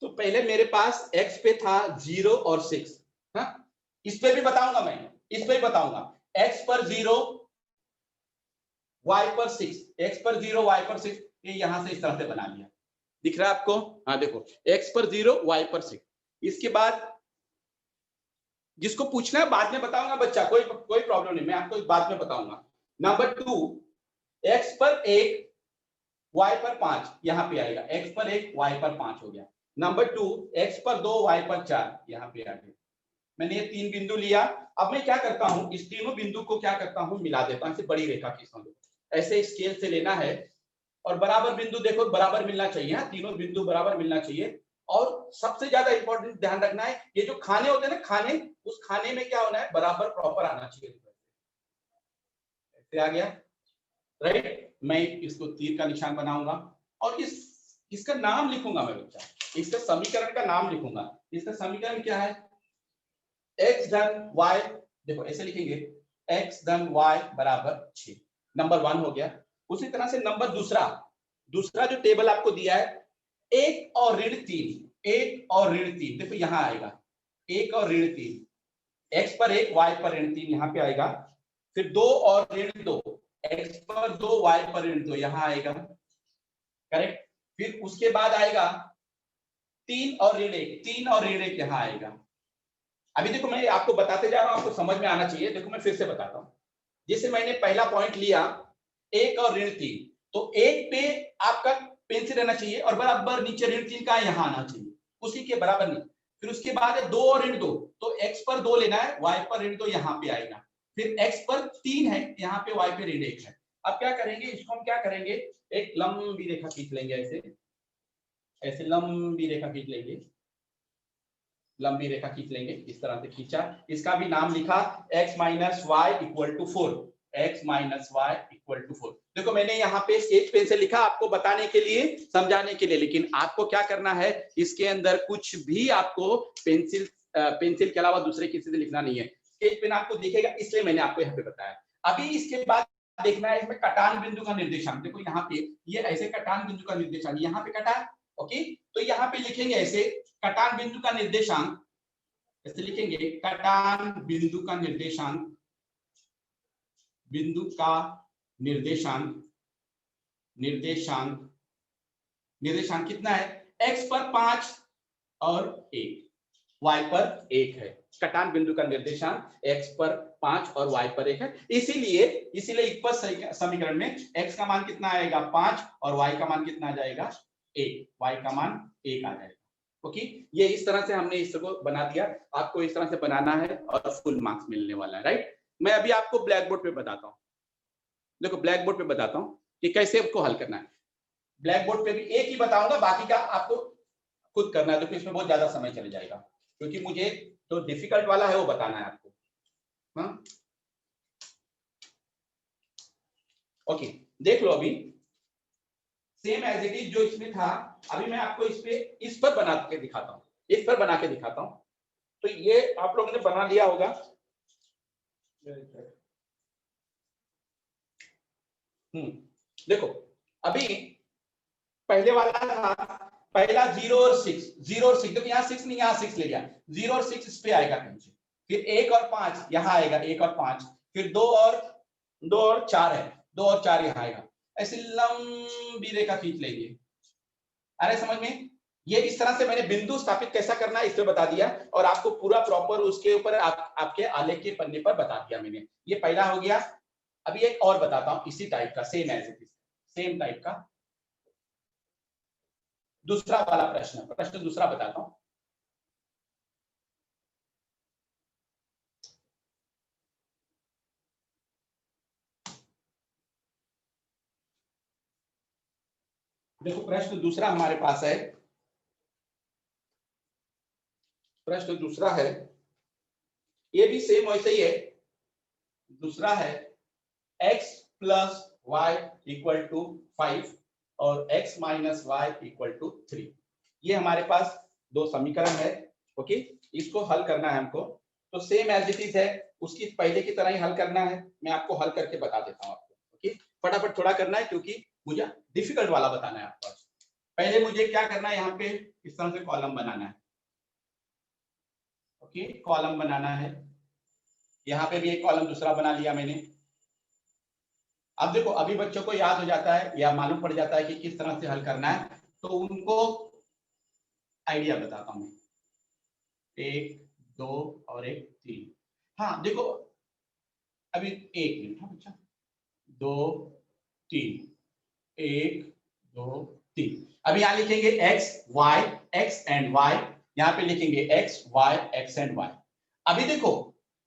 तो पहले मेरे पास x पे था 0 और 6, हाँ इस पे भी बताऊंगा मैं, इस पे भी बताऊंगा। x पर 0, y पर 6, x पर 0, y पर 6, ये यहां से इस तरह से बना लिया, दिख रहा है आपको? हाँ देखो x पर 0, y पर 6। इसके बाद जिसको पूछना है बाद में बताऊंगा बच्चा, कोई प्रॉब्लम नहीं, मैं आपको बाद में बताऊंगा। नंबर 2, x पर 1, y पर 5, यहाँ पे आएगा, x पर 1, y पर 5 हो गया। नंबर 2, x पर 2, y पर 4, यहाँ पे आ गया। मैंने ये 3 बिंदु लिया। अब मैं क्या करता हूँ, इस तीनों बिंदु को क्या करता हूँ, मिला देता हूँ, बड़ी रेखा खींचता हूँ। ऐसे स्केल से लेना है और बराबर बिंदु, देखो बराबर मिलना चाहिए, तीनों बिंदु बराबर मिलना चाहिए। और सबसे ज्यादा इंपॉर्टेंट ध्यान रखना है, ये जो खाने होते हैं ना, खाने, उस खाने में क्या होना है, बराबर प्रॉपर आना चाहिए। ऐसे आ गया, राइट। मैं इसको तीर का निशान बनाऊंगा और इसका नाम लिखूंगा मैं बच्चा, इसका समीकरण का नाम लिखूंगा। इसका समीकरण क्या है, x धन y, देखो ऐसे लिखेंगे, x धन y बराबर 6, नंबर 1 हो गया। उसी तरह से नंबर दूसरा जो टेबल आपको दिया है, 1 और ऋण 3, 1 और ऋण 3, देखो यहाँ आएगा 1 और ऋण 3, x पर 1, y पर ऋण 3, यहाँ पे आएगा। फिर 2 और ऋण 2, x पर 2, y पर ऋण 2, यहाँ आएगा, करेक्ट। फिर उसके बाद आएगा 3 और ऋण 1, 3 और ऋण 1 यहाँ आएगा। अभी देखो मैं आपको बताते जा रहा हूं, आपको समझ में आना चाहिए। देखो मैं फिर से बताता हूं। जैसे मैंने पहला पॉइंट लिया 1 और ऋण 3, तो 1 पे आपका पेंसिल रहना चाहिए और बराबर नीचे ऋण 3 का यहाँ आना चाहिए, उसी के बराबर नहीं। फिर उसके बाद है 2 और ऋण 2, तो x पर 2 लेना है, y पर ऋण 2 यहाँ पे आएगा। फिर x पर 3 है, यहाँ पे y पे ऋण 1 है। अब क्या करेंगे, इसको हम क्या करेंगे, एक लंबी रेखा खींच लेंगे, ऐसे ऐसे लंबी रेखा खींच लेंगे, लंबी रेखा खींच लेंगे, इस तरह से खींचा, इसका भी नाम लिखा x minus y equal to 4, x minus y equal to 4। देखो मैंने यहाँ पे स्केच पेन से लिखा आपको बताने के लिए, समझाने के लिए, लेकिन आपको क्या करना है, इसके अंदर कुछ भी आपको पेंसिल के अलावा दूसरे किसी से लिखना नहीं है। स्केच पेन आपको दिखेगा, इसलिए मैंने आपको यहाँ पे बताया। अभी इसके बाद देखना है इसमें कटान बिंदु का निर्देशांक। देखो यहाँ पे ये ऐसे कटान बिंदु का निर्देशांक यहाँ पे कटा, ओके, तो यहाँ पे लिखेंगे ऐसे कटान बिंदु का निर्देशांक, ऐसे लिखेंगे कटान बिंदु का निर्देशांक, बिंदु का निर्देशांक, निर्देशांक निर्देशांक कितना है, x पर 5 और 1, y पर 1 है। कटान बिंदु का निर्देशांक x पर 5 और y पर 1 है। इसीलिए इक्वल समीकरण में x का मान कितना आएगा 5 और y का मान कितना आ जाएगा 1, y का मान 1 आ जाएगा। ओके, ये इस तरह से हमने इसको बना दिया। आपको इस तरह से बनाना है और फुल मार्क्स मिलने वाला है, राइट। मैं अभी आपको ब्लैक बोर्ड पे बताता हूँ। देखो ब्लैक बोर्ड पे बताता हूँ कि कैसे आपको हल करना है। ब्लैक बोर्ड पे भी एक ही बताऊंगा, बाकी का आपको खुद करना है। देखो इसमें बहुत ज्यादा समय चले जाएगा, क्योंकि मुझे तो डिफिकल्ट वाला है वो बताना है आपको। हाँ ओके, देख लो अभी सेम एज इट इज जो इसमें था, अभी मैं आपको इस पर बना के दिखाता हूँ, इस पर बना के दिखाता हूँ। तो ये आप लोगों ने बना लिया होगा। देखो अभी पहले वाला था, पहला 0 और 6, 0 और 6, देखो यहाँ 6 नहीं, यहाँ 6 ले लिया, 0 और 6 इस पे आएगा नीचे। फिर 1 और 5 यहाँ आएगा, 1 और 5, फिर 2 और 4 है, 2 और 4 यहाँ आएगा। ऐसे लंबी रेखा खींच लेंगे। अरे समझ में, ये इस तरह से मैंने बिंदु स्थापित कैसा करना है इस पे बता दिया, और आपको पूरा प्रॉपर उसके ऊपर आपके आलेख के पन्ने पर बता दिया मैंने। ये पहला हो गया। अभी एक और बताता हूँ इसी टाइप का, same as it is, same type का दूसरा वाला प्रश्न दूसरा बताता हूं। देखो प्रश्न दूसरा हमारे पास है, प्रश्न दूसरा है, ये भी सेम वैसे ही है। दूसरा है x plus y equal to 5 और x minus y equal to 3। ये हमारे पास दो समीकरण है। ओके, इसको हल करना है हमको। तो सेम एज इट इज है, उसकी पहले की तरह ही हल करना है। मैं आपको हल करके बता देता हूँ आपको। ओके, फटाफट थोड़ा करना है क्योंकि मुझे डिफिकल्ट वाला बताना है आपको। पहले मुझे क्या करना है, यहाँ पे इस तरह से कॉलम बनाना है। ओके, कॉलम बनाना है, यहाँ पे भी एक कॉलम दूसरा बना लिया मैंने। अब देखो अभी बच्चों को याद हो जाता है या मालूम पड़ जाता है कि किस तरह से हल करना है, तो उनको आइडिया बताता हूँ। 1 2 और 1 3। हाँ देखो अभी 1 मिनट, हाँ बच्चा, 2 3, 1 2 3। अब यहाँ लिखेंगे x y, x and y, यहाँ पे लिखेंगे x y, x and y। अभी देखो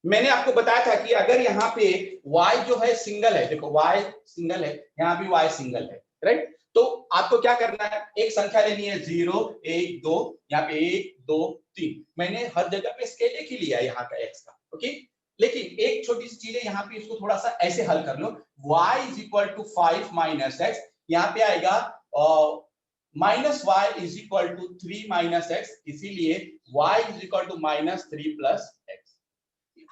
मैंने आपको बताया था कि अगर यहाँ पे y जो है सिंगल है, देखो y सिंगल है, यहाँ भी y सिंगल है, राइट। तो आपको क्या करना है, एक संख्या लेनी है 0 1 2, यहाँ पे 1 2 3। मैंने हर जगह पे स्केल एक ही लिया है यहाँ का x का। ओके, लेकिन एक छोटी सी चीज है यहाँ पे, इसको थोड़ा सा ऐसे हल कर लो। y is equal to 5 minus x, यहाँ पे आएगा minus y is equal to 3 minus x, इसीलिए y is equal to minus 3 plus x.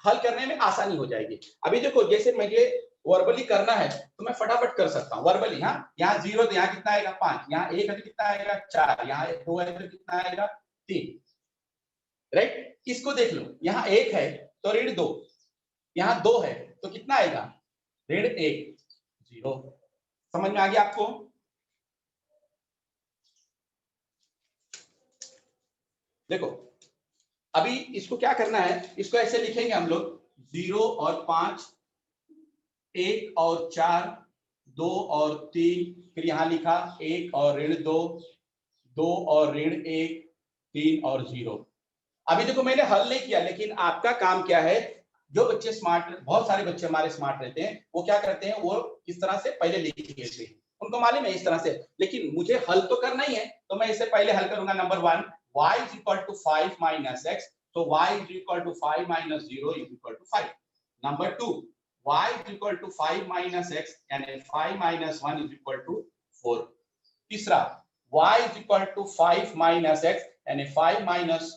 हल करने में आसानी हो जाएगी। अभी देखो जैसे मुझे वर्बली करना है तो मैं फटाफट कर सकता हूँ वर्बली। हाँ, यहाँ 0 तो यहाँ कितना आएगा 5, यहाँ 1 है तो कितना आएगा 4, यहाँ 2 है तो कितना आएगा 3, राइट। इसको देख लो, यहाँ 1 है तो ऋण 2, यहाँ 2 है तो कितना आएगा ऋण 1, 0। समझ में आ गया आपको? देखो अभी इसको क्या करना है, इसको ऐसे लिखेंगे हम लोग 0 और 5, 1 और 4, 2 और 3, फिर यहाँ लिखा 1 और ऋण 2, 2 और ऋण 1, 3 और 0। अभी देखो मैंने हल नहीं किया, लेकिन आपका काम क्या है, जो बच्चे स्मार्ट, बहुत सारे बच्चे हमारे स्मार्ट रहते हैं, वो क्या करते हैं, वो इस तरह से पहले लिख लेते हैं, उनको मालूम है इस तरह से, लेकिन मुझे हल तो करना ही है, तो मैं इसे पहले हल करूंगा। Number 1, y is equal to 5 minus x, तो y is equal to 5 minus 0 is equal to 5। Number 2, y is equal to 5 minus x, यानी 5 माइनस 1 इज इक्वल टू 4। तीसरा, y is equal to 5 minus x, यानी 5 minus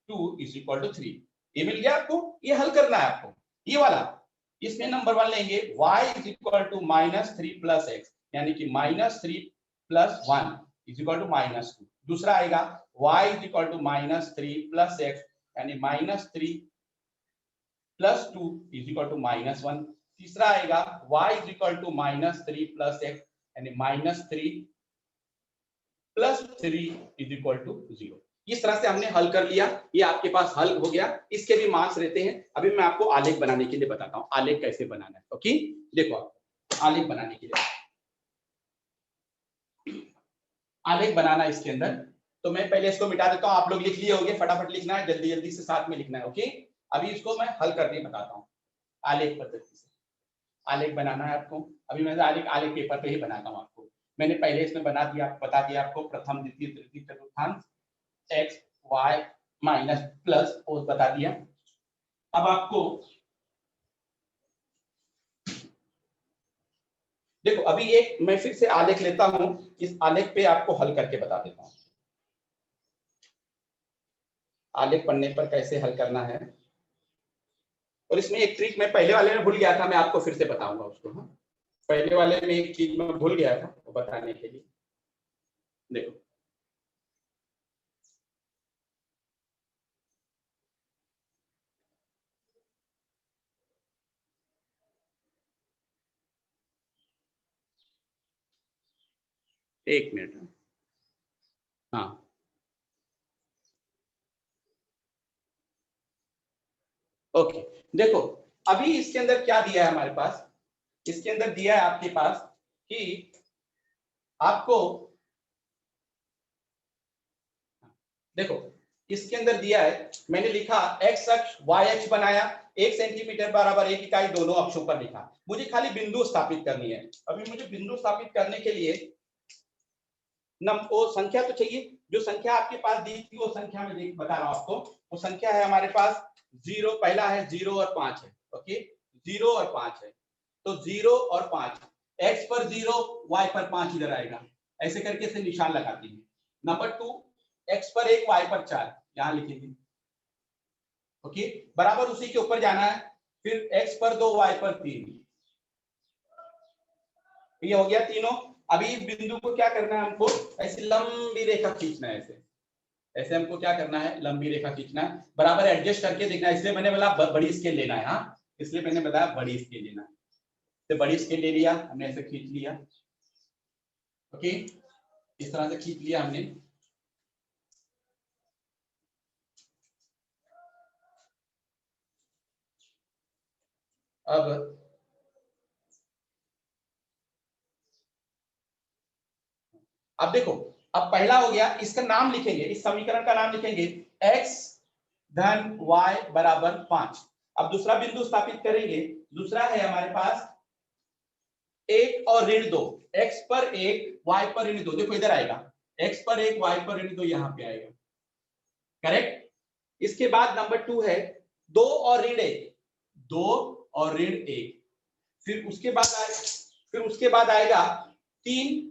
2 is equal to 3। ये मिल गया आपको, ये हल करना है आपको, ये वाला। इसमें नंबर 1 लेंगे, y is equal to minus 3 plus x, यानी कि minus 3 plus 1 is equal to minus 2। दूसरा आएगा y is equal to minus 3 plus x, यानी minus 3 plus 2 is equal to minus 1। तीसरा आएगा y is equal to minus 3 plus x, यानी minus 3 plus 3 is equal to 0। इस तरह से हमने हल कर लिया, ये आपके पास हल हो गया। इसके भी मार्क्स रहते हैं। अभी मैं आपको आलेख बनाने के लिए बताता हूँ, आलेख कैसे बनाना है। ओके, देखो आप आलेख बनाने के लिए, आलेख बनाना इसके अंदर, तो मैं पहले इसको मिटा देता हूँ, आप लोग लिख लिए होंगे, फटाफट लिखना है, जल्दी जल्दी से साथ में लिखना है। ओके, अभी इसको मैं हल करके बताता हूँ आलेख पद्धति से। आलेख बनाना है आपको, अभी मैं आलेख आलेख पेपर पे ही बनाता हूँ आपको। मैंने पहले इसमें बना दिया, बता दिया आपको, प्रथम द्वितीय तृतीय चतुर्थांश, एक्स वाई माइनस प्लस और बता दिया। अब आपको देखो, अभी एक मैं फिर से आलेख लेता हूं, इस आलेख पे आपको हल करके बता देता हूं, आलेख पढ़ने पर कैसे हल करना है। और इसमें एक ट्रिक मैं पहले वाले में भूल गया था, मैं आपको फिर से बताऊंगा उसको। हाँ, पहले वाले में एक चीज मैं भूल गया था वो बताने के लिए। देखो एक मिनट, हाँ ओके, देखो अभी इसके अंदर क्या दिया है हमारे पास, इसके अंदर दिया है आपके पास कि आपको, देखो इसके अंदर दिया है, मैंने लिखा x अक्ष y अक्ष बनाया, 1 सेंटीमीटर बराबर 1 इकाई दोनों अक्षों पर लिखा। मुझे खाली बिंदु स्थापित करनी है। अभी मुझे बिंदु स्थापित करने के लिए वो संख्या तो चाहिए, जो संख्या आपके पास दी थी वो संख्या में बता रहा हूं आपको। वो संख्या है हमारे पास 0, पहला है 0 और 5 है। ओके, 0 और 5 है, तो 0 और 5, x पर 0 y पर 5 इधर आएगा, ऐसे करके से निशान लगाती है। नंबर 2, x पर 1 y पर 4 यहां लिखेंगे। ओके, बराबर उसी के ऊपर जाना है, फिर x पर 2 y पर 3, ये हो गया तीनों। अभी इस बिंदु को क्या करना है, हमको ऐसी लंबी रेखा खींचना है, ऐसे ऐसे हमको क्या करना है, लंबी रेखा खींचना है, बराबर एडजस्ट करके देखना है। इसलिए मैंने बोला बड़ी स्केल लेना है, हाँ इसलिए मैंने बताया बड़ी स्केल लेना है। तो बड़ी स्केल ले लिया हमने, ऐसे खींच लिया। ओके, इस तरह से खींच लिया हमने। अब देखो, अब पहला हो गया, इसका नाम लिखेंगे, इस समीकरण का नाम लिखेंगे x धन y बराबर 5। अब दूसरा बिंदु स्थापित करेंगे, दूसरा है हमारे पास 1 और ऋण 2, x पर 1 y पर ऋण 2, देखो इधर आएगा, x पर 1 y पर ऋण 2 यहाँ पे आएगा, करेक्ट। इसके बाद नंबर 2 है 2 और ऋण 1, 2 और ऋण 1, फिर उसके बाद फिर उसके बाद आएगा 3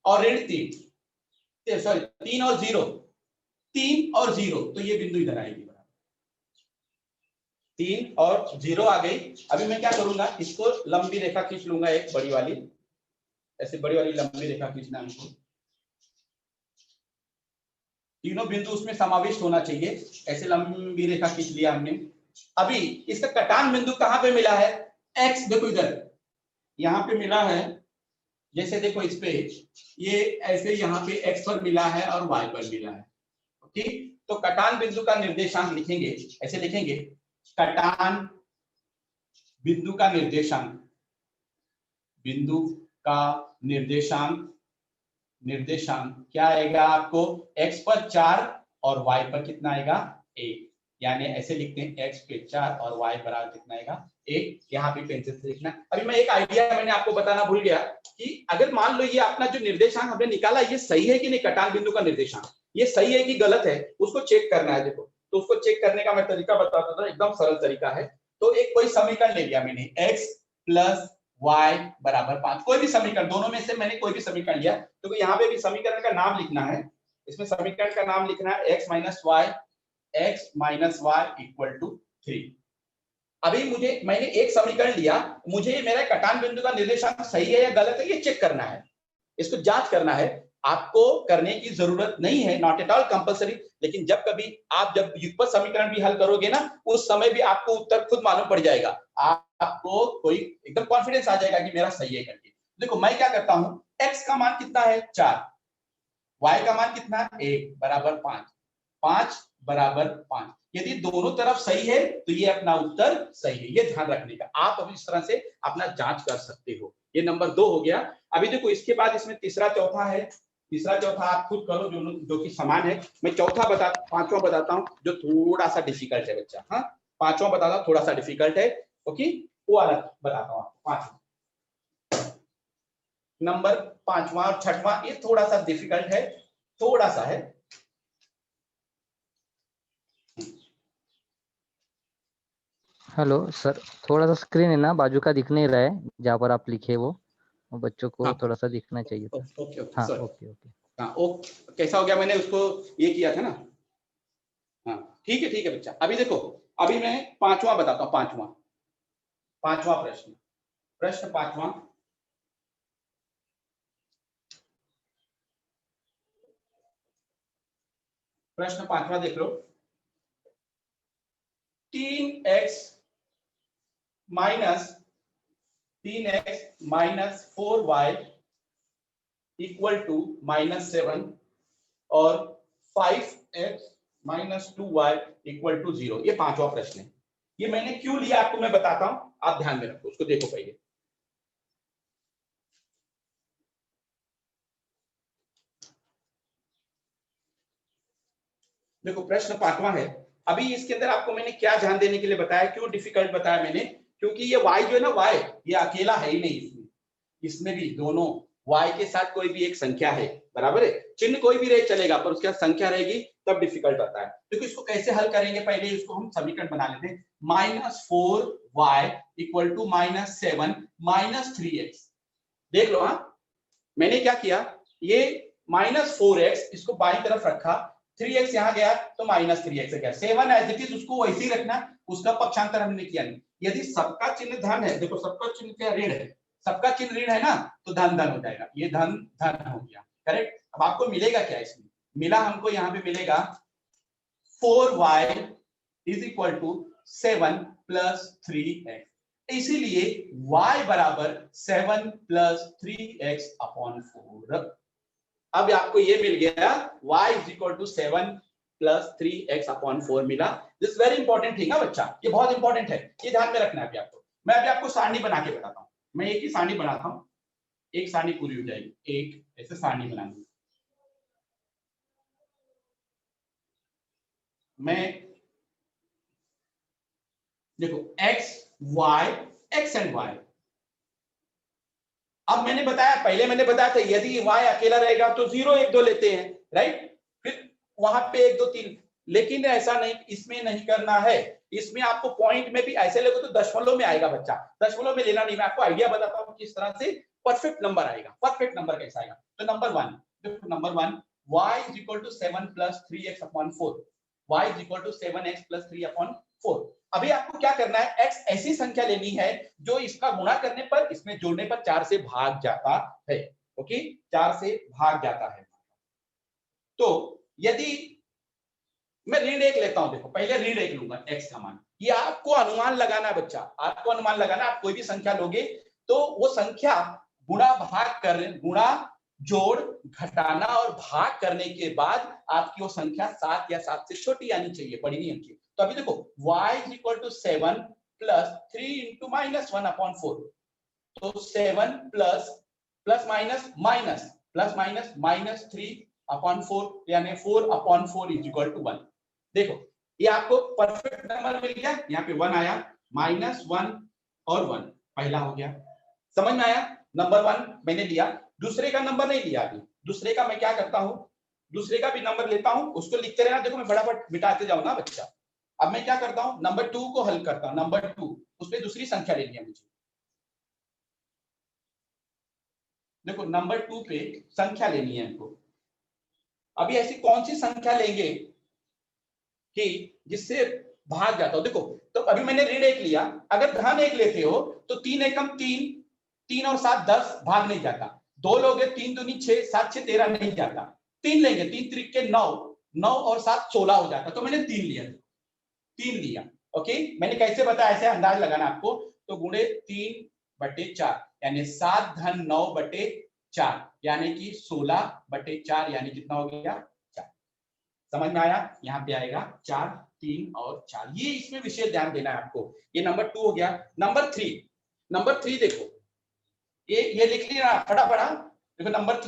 और ऋण 3, सॉरी 3 और 0, 3 और 0, तो ये बिंदु इधर आएगी, 3 और 0 आ गई। अभी मैं क्या करूंगा, इसको लंबी रेखा खींच लूंगा, एक बड़ी वाली, ऐसे बड़ी वाली लंबी रेखा खींचना हमको, तीनों बिंदु उसमें समाविष्ट होना चाहिए, ऐसे लंबी रेखा खींच लिया हमने। अभी इसका कटान बिंदु कहां पे मिला है, x, देखो इधर यहाँ पे मिला है, जैसे देखो इस पे ये ऐसे यहाँ पे x पर मिला है और y पर मिला है। ठीक, तो कटान बिंदु का निर्देशांक लिखेंगे, ऐसे लिखेंगे, कटान बिंदु का निर्देशांक, बिंदु का निर्देशांक, निर्देशांक क्या आएगा आपको, x पर 4 और y पर कितना आएगा 1, यानी ऐसे लिखते हैं x पे 4 और y बराबर कितना आएगा 1, यहाँ भी पेंसिल से लिखना। अभी मैं एक आइडिया मैंने आपको बताना भूल गया कि अगर मान लो ये अपना जो निर्देशांक हमने निकाला ये सही है कि नहीं, कटान बिंदु का निर्देशांक ये सही है कि गलत है, उसको चेक करना है। देखो, तो उसको चेक करने का मैं तरीका बताता था, एकदम सरल तरीका है। तो एक कोई समीकरण ले लिया मैंने, x प्लस y बराबर 5, कोई भी समीकरण, दोनों में से मैंने कोई भी समीकरण लिया, तो यहाँ पे भी समीकरण का नाम लिखना है, इसमें समीकरण का नाम लिखना है x minus y equal to 3। अभी मैंने एक समीकरण लिया, मुझे मेरा कटान बिंदु का निर्देशांक सही है या गलत है ये चेक करना है, इसको जांच करना है। आपको करने की जरूरत नहीं है, नॉट एट ऑल कंपलसरी, लेकिन जब कभी आप जब युगपत समीकरण भी हल करोगे ना, उस समय भी आपको उत्तर खुद मालूम पड़ जाएगा, आपको कोई एकदम कॉन्फिडेंस आ जाएगा कि मेरा सही है करके। देखो मैं क्या करता हूं, x का मान कितना है 4, y का मान कितना है 1 बराबर 5, 5 बराबर 5, यदि दोनों तरफ सही है तो ये अपना उत्तर सही है, ये ध्यान रखने का। आप अभी इस तरह से अपना जांच कर सकते हो। ये नंबर 2 हो गया। अभी देखो इसके बाद इसमें तीसरा चौथा है, तीसरा चौथा आप खुद करो जो कि समान है। मैं पांचवा बताता हूं जो थोड़ा सा डिफिकल्ट है बच्चा। हाँ, पांचवा बताता हूं, थोड़ा सा डिफिकल्ट है, ओके, वो अलग बताता हूं। पांचवा नंबर, पांचवा और छठवां ये थोड़ा सा डिफिकल्ट है, थोड़ा सा है। हेलो सर, थोड़ा सा स्क्रीन है ना बाजू का दिख नहीं रहा है, जहाँ पर आप लिखे वो बच्चों को हाँ, थोड़ा सा दिखना चाहिए था। ओके हाँ, सॉरी। ओके। हाँ, ओ कैसा हो गया, मैंने उसको ये किया था ना। हाँ ठीक है बच्चा। अभी देखो, अभी मैं पांचवा बताता हूँ, पांचवा प्रश्न पांचवा। प्रश्न पांचवा देख लो, 3x minus 4y equal to -7 और 5x minus 2y equal to 0, ये पांचवा प्रश्न है। ये मैंने क्यों लिया आपको मैं बताता हूं, आप ध्यान में रखो, उसको देखो पहले। देखो प्रश्न पांचवा है। अभी इसके अंदर आपको मैंने क्या ध्यान देने के लिए बताया, क्यों डिफिकल्ट बताया मैंने, क्योंकि ये y जो है ना, y ये अकेला है ही नहीं, इसमें भी दोनों y के साथ कोई भी एक संख्या है, बराबर है, चिन्ह कोई भी रहे चलेगा, पर उसके साथ संख्या रहेगी तब डिफिकल्ट आता है। देखो इसको कैसे हल करेंगे, पहले इसको हम समीकरण बना लेते हैं। -4y equal to -7 -3x। देख लो, हाँ मैंने क्या किया, ये -4x इसको बाईं तरफ रखा, 3x यहाँ गया तो -3x गया, 7 एज इट इज उसको वैसे ही रखना, उसका पक्षांतर हमने किया नहीं। यदि सबका चिन्ह धन है, देखो सबका चिन्ह क्या ऋण है, सबका चिन्ह ऋण है ना, तो धन धन हो जाएगा, ये धन धन हो गया, करेक्ट। अब आपको मिलेगा क्या, इसमें मिला हमको यहाँ पे मिलेगा 4y is equal to 7 plus 3x, इसीलिए y बराबर 7 प्लस 3x अपॉन 4। अब आपको ये मिल गया y is equal to 7 plus 3x upon 4 मिला। दिस वेरी इंपॉर्टेंट थिंग है बच्चा, ये बहुत इंपॉर्टेंट है, ये ध्यान में रखना है अभी आपको। मैं अभी आपको सारणी बना के बताता हूँ, मैं एक ही सारणी बनाता हूँ, एक सारणी पूरी हो जाएगी, एक ऐसे सारणी बनानी। मैं देखो x y x and y, अब मैंने बताया, पहले मैंने बताया था यदि y अकेला रहेगा तो 0 1 2 लेते हैं, राइट, फिर वहां पे 1 2 3, लेकिन ऐसा नहीं, इसमें नहीं करना है। इसमें आपको पॉइंट में भी ऐसे लोगे तो दशमलव में आएगा बच्चा, दशमलव में लेना नहीं। मैं आपको आइडिया बताता हूं किस तरह से परफेक्ट नंबर आएगा। परफेक्ट नंबर कैसा आएगा, तो नंबर 1, देखो number 1, y is equal to 7 plus 3x upon 4, y is equal to 7x plus 3 upon 4। अभी आपको क्या करना है, x ऐसी संख्या लेनी है जो इसका गुणा करने पर, इसमें जोड़ने पर 4 से भाग जाता है, ओके, 4 से भाग जाता है। तो यदि मैं ऋण 1 लेता हूं, देखो पहले ऋण 1 लूंगा, x का मान, ये आपको अनुमान लगाना है बच्चा, आपको अनुमान लगाना। आप कोई भी संख्या लोगे तो वो संख्या गुणा जोड़, घटाना और भाग करने के बाद आपकी वो संख्या 7 या 7 से छोटी आनी चाहिए, बड़ी नहीं आनी चाहिए। तो अभी देखो y is equal to 7 plus 3 into minus 1/4, तो 7 plus plus minus minus plus minus minus 3/4 यानी 4/4 इज इक्वल टू 1। देखो ये आपको परफेक्ट नंबर मिल गया, यहाँ पे 1 आया, -1 और 1 पहला हो गया। समझ में आया? नंबर 1 मैंने लिया, दूसरे का नंबर नहीं लिया अभी। दूसरे का मैं क्या करता हूं, दूसरे का भी नंबर लेता हूं, उसको लिखते रहना। देखो मैं फटाफट मिटाते जाऊं ना बच्चा। अब मैं क्या करता हूं, नंबर 2 को हल करता हूं। नंबर 2 उसमें दूसरी संख्या लेनी है मुझे। देखो नंबर 2 पे संख्या लेनी है हमको। अभी ऐसी कौन सी संख्या लेंगे कि जिससे भाग जाता हो। देखो तो अभी मैंने ऋण 1 लिया, अगर धन 1 लेते हो तो 3 एकम 3, 3 और 7 10, भाग नहीं जाता। 2 लोगे 3 दूनी 6, 7 6 13 नहीं जाता। 3 लेंगे, 3 त्रिके 9, 9 और 7 16 हो जाता। तो मैंने 3 लिया, 3 लिया। ओके, मैंने कैसे बताया, ऐसे अंदाज लगाना आपको। तो गुणे 3/4 यानी 7 धन 9/4 यानी कि 16/4 यानी कितना हो गया, 4। समझ में आया? यहाँ पे आएगा 4, 3 और 4। ये इसमें विशेष ध्यान देना है आपको। ये नंबर 2 हो गया। नंबर 3, नंबर 3 देखो ये लिख लिया फटाफट। देखो नंबर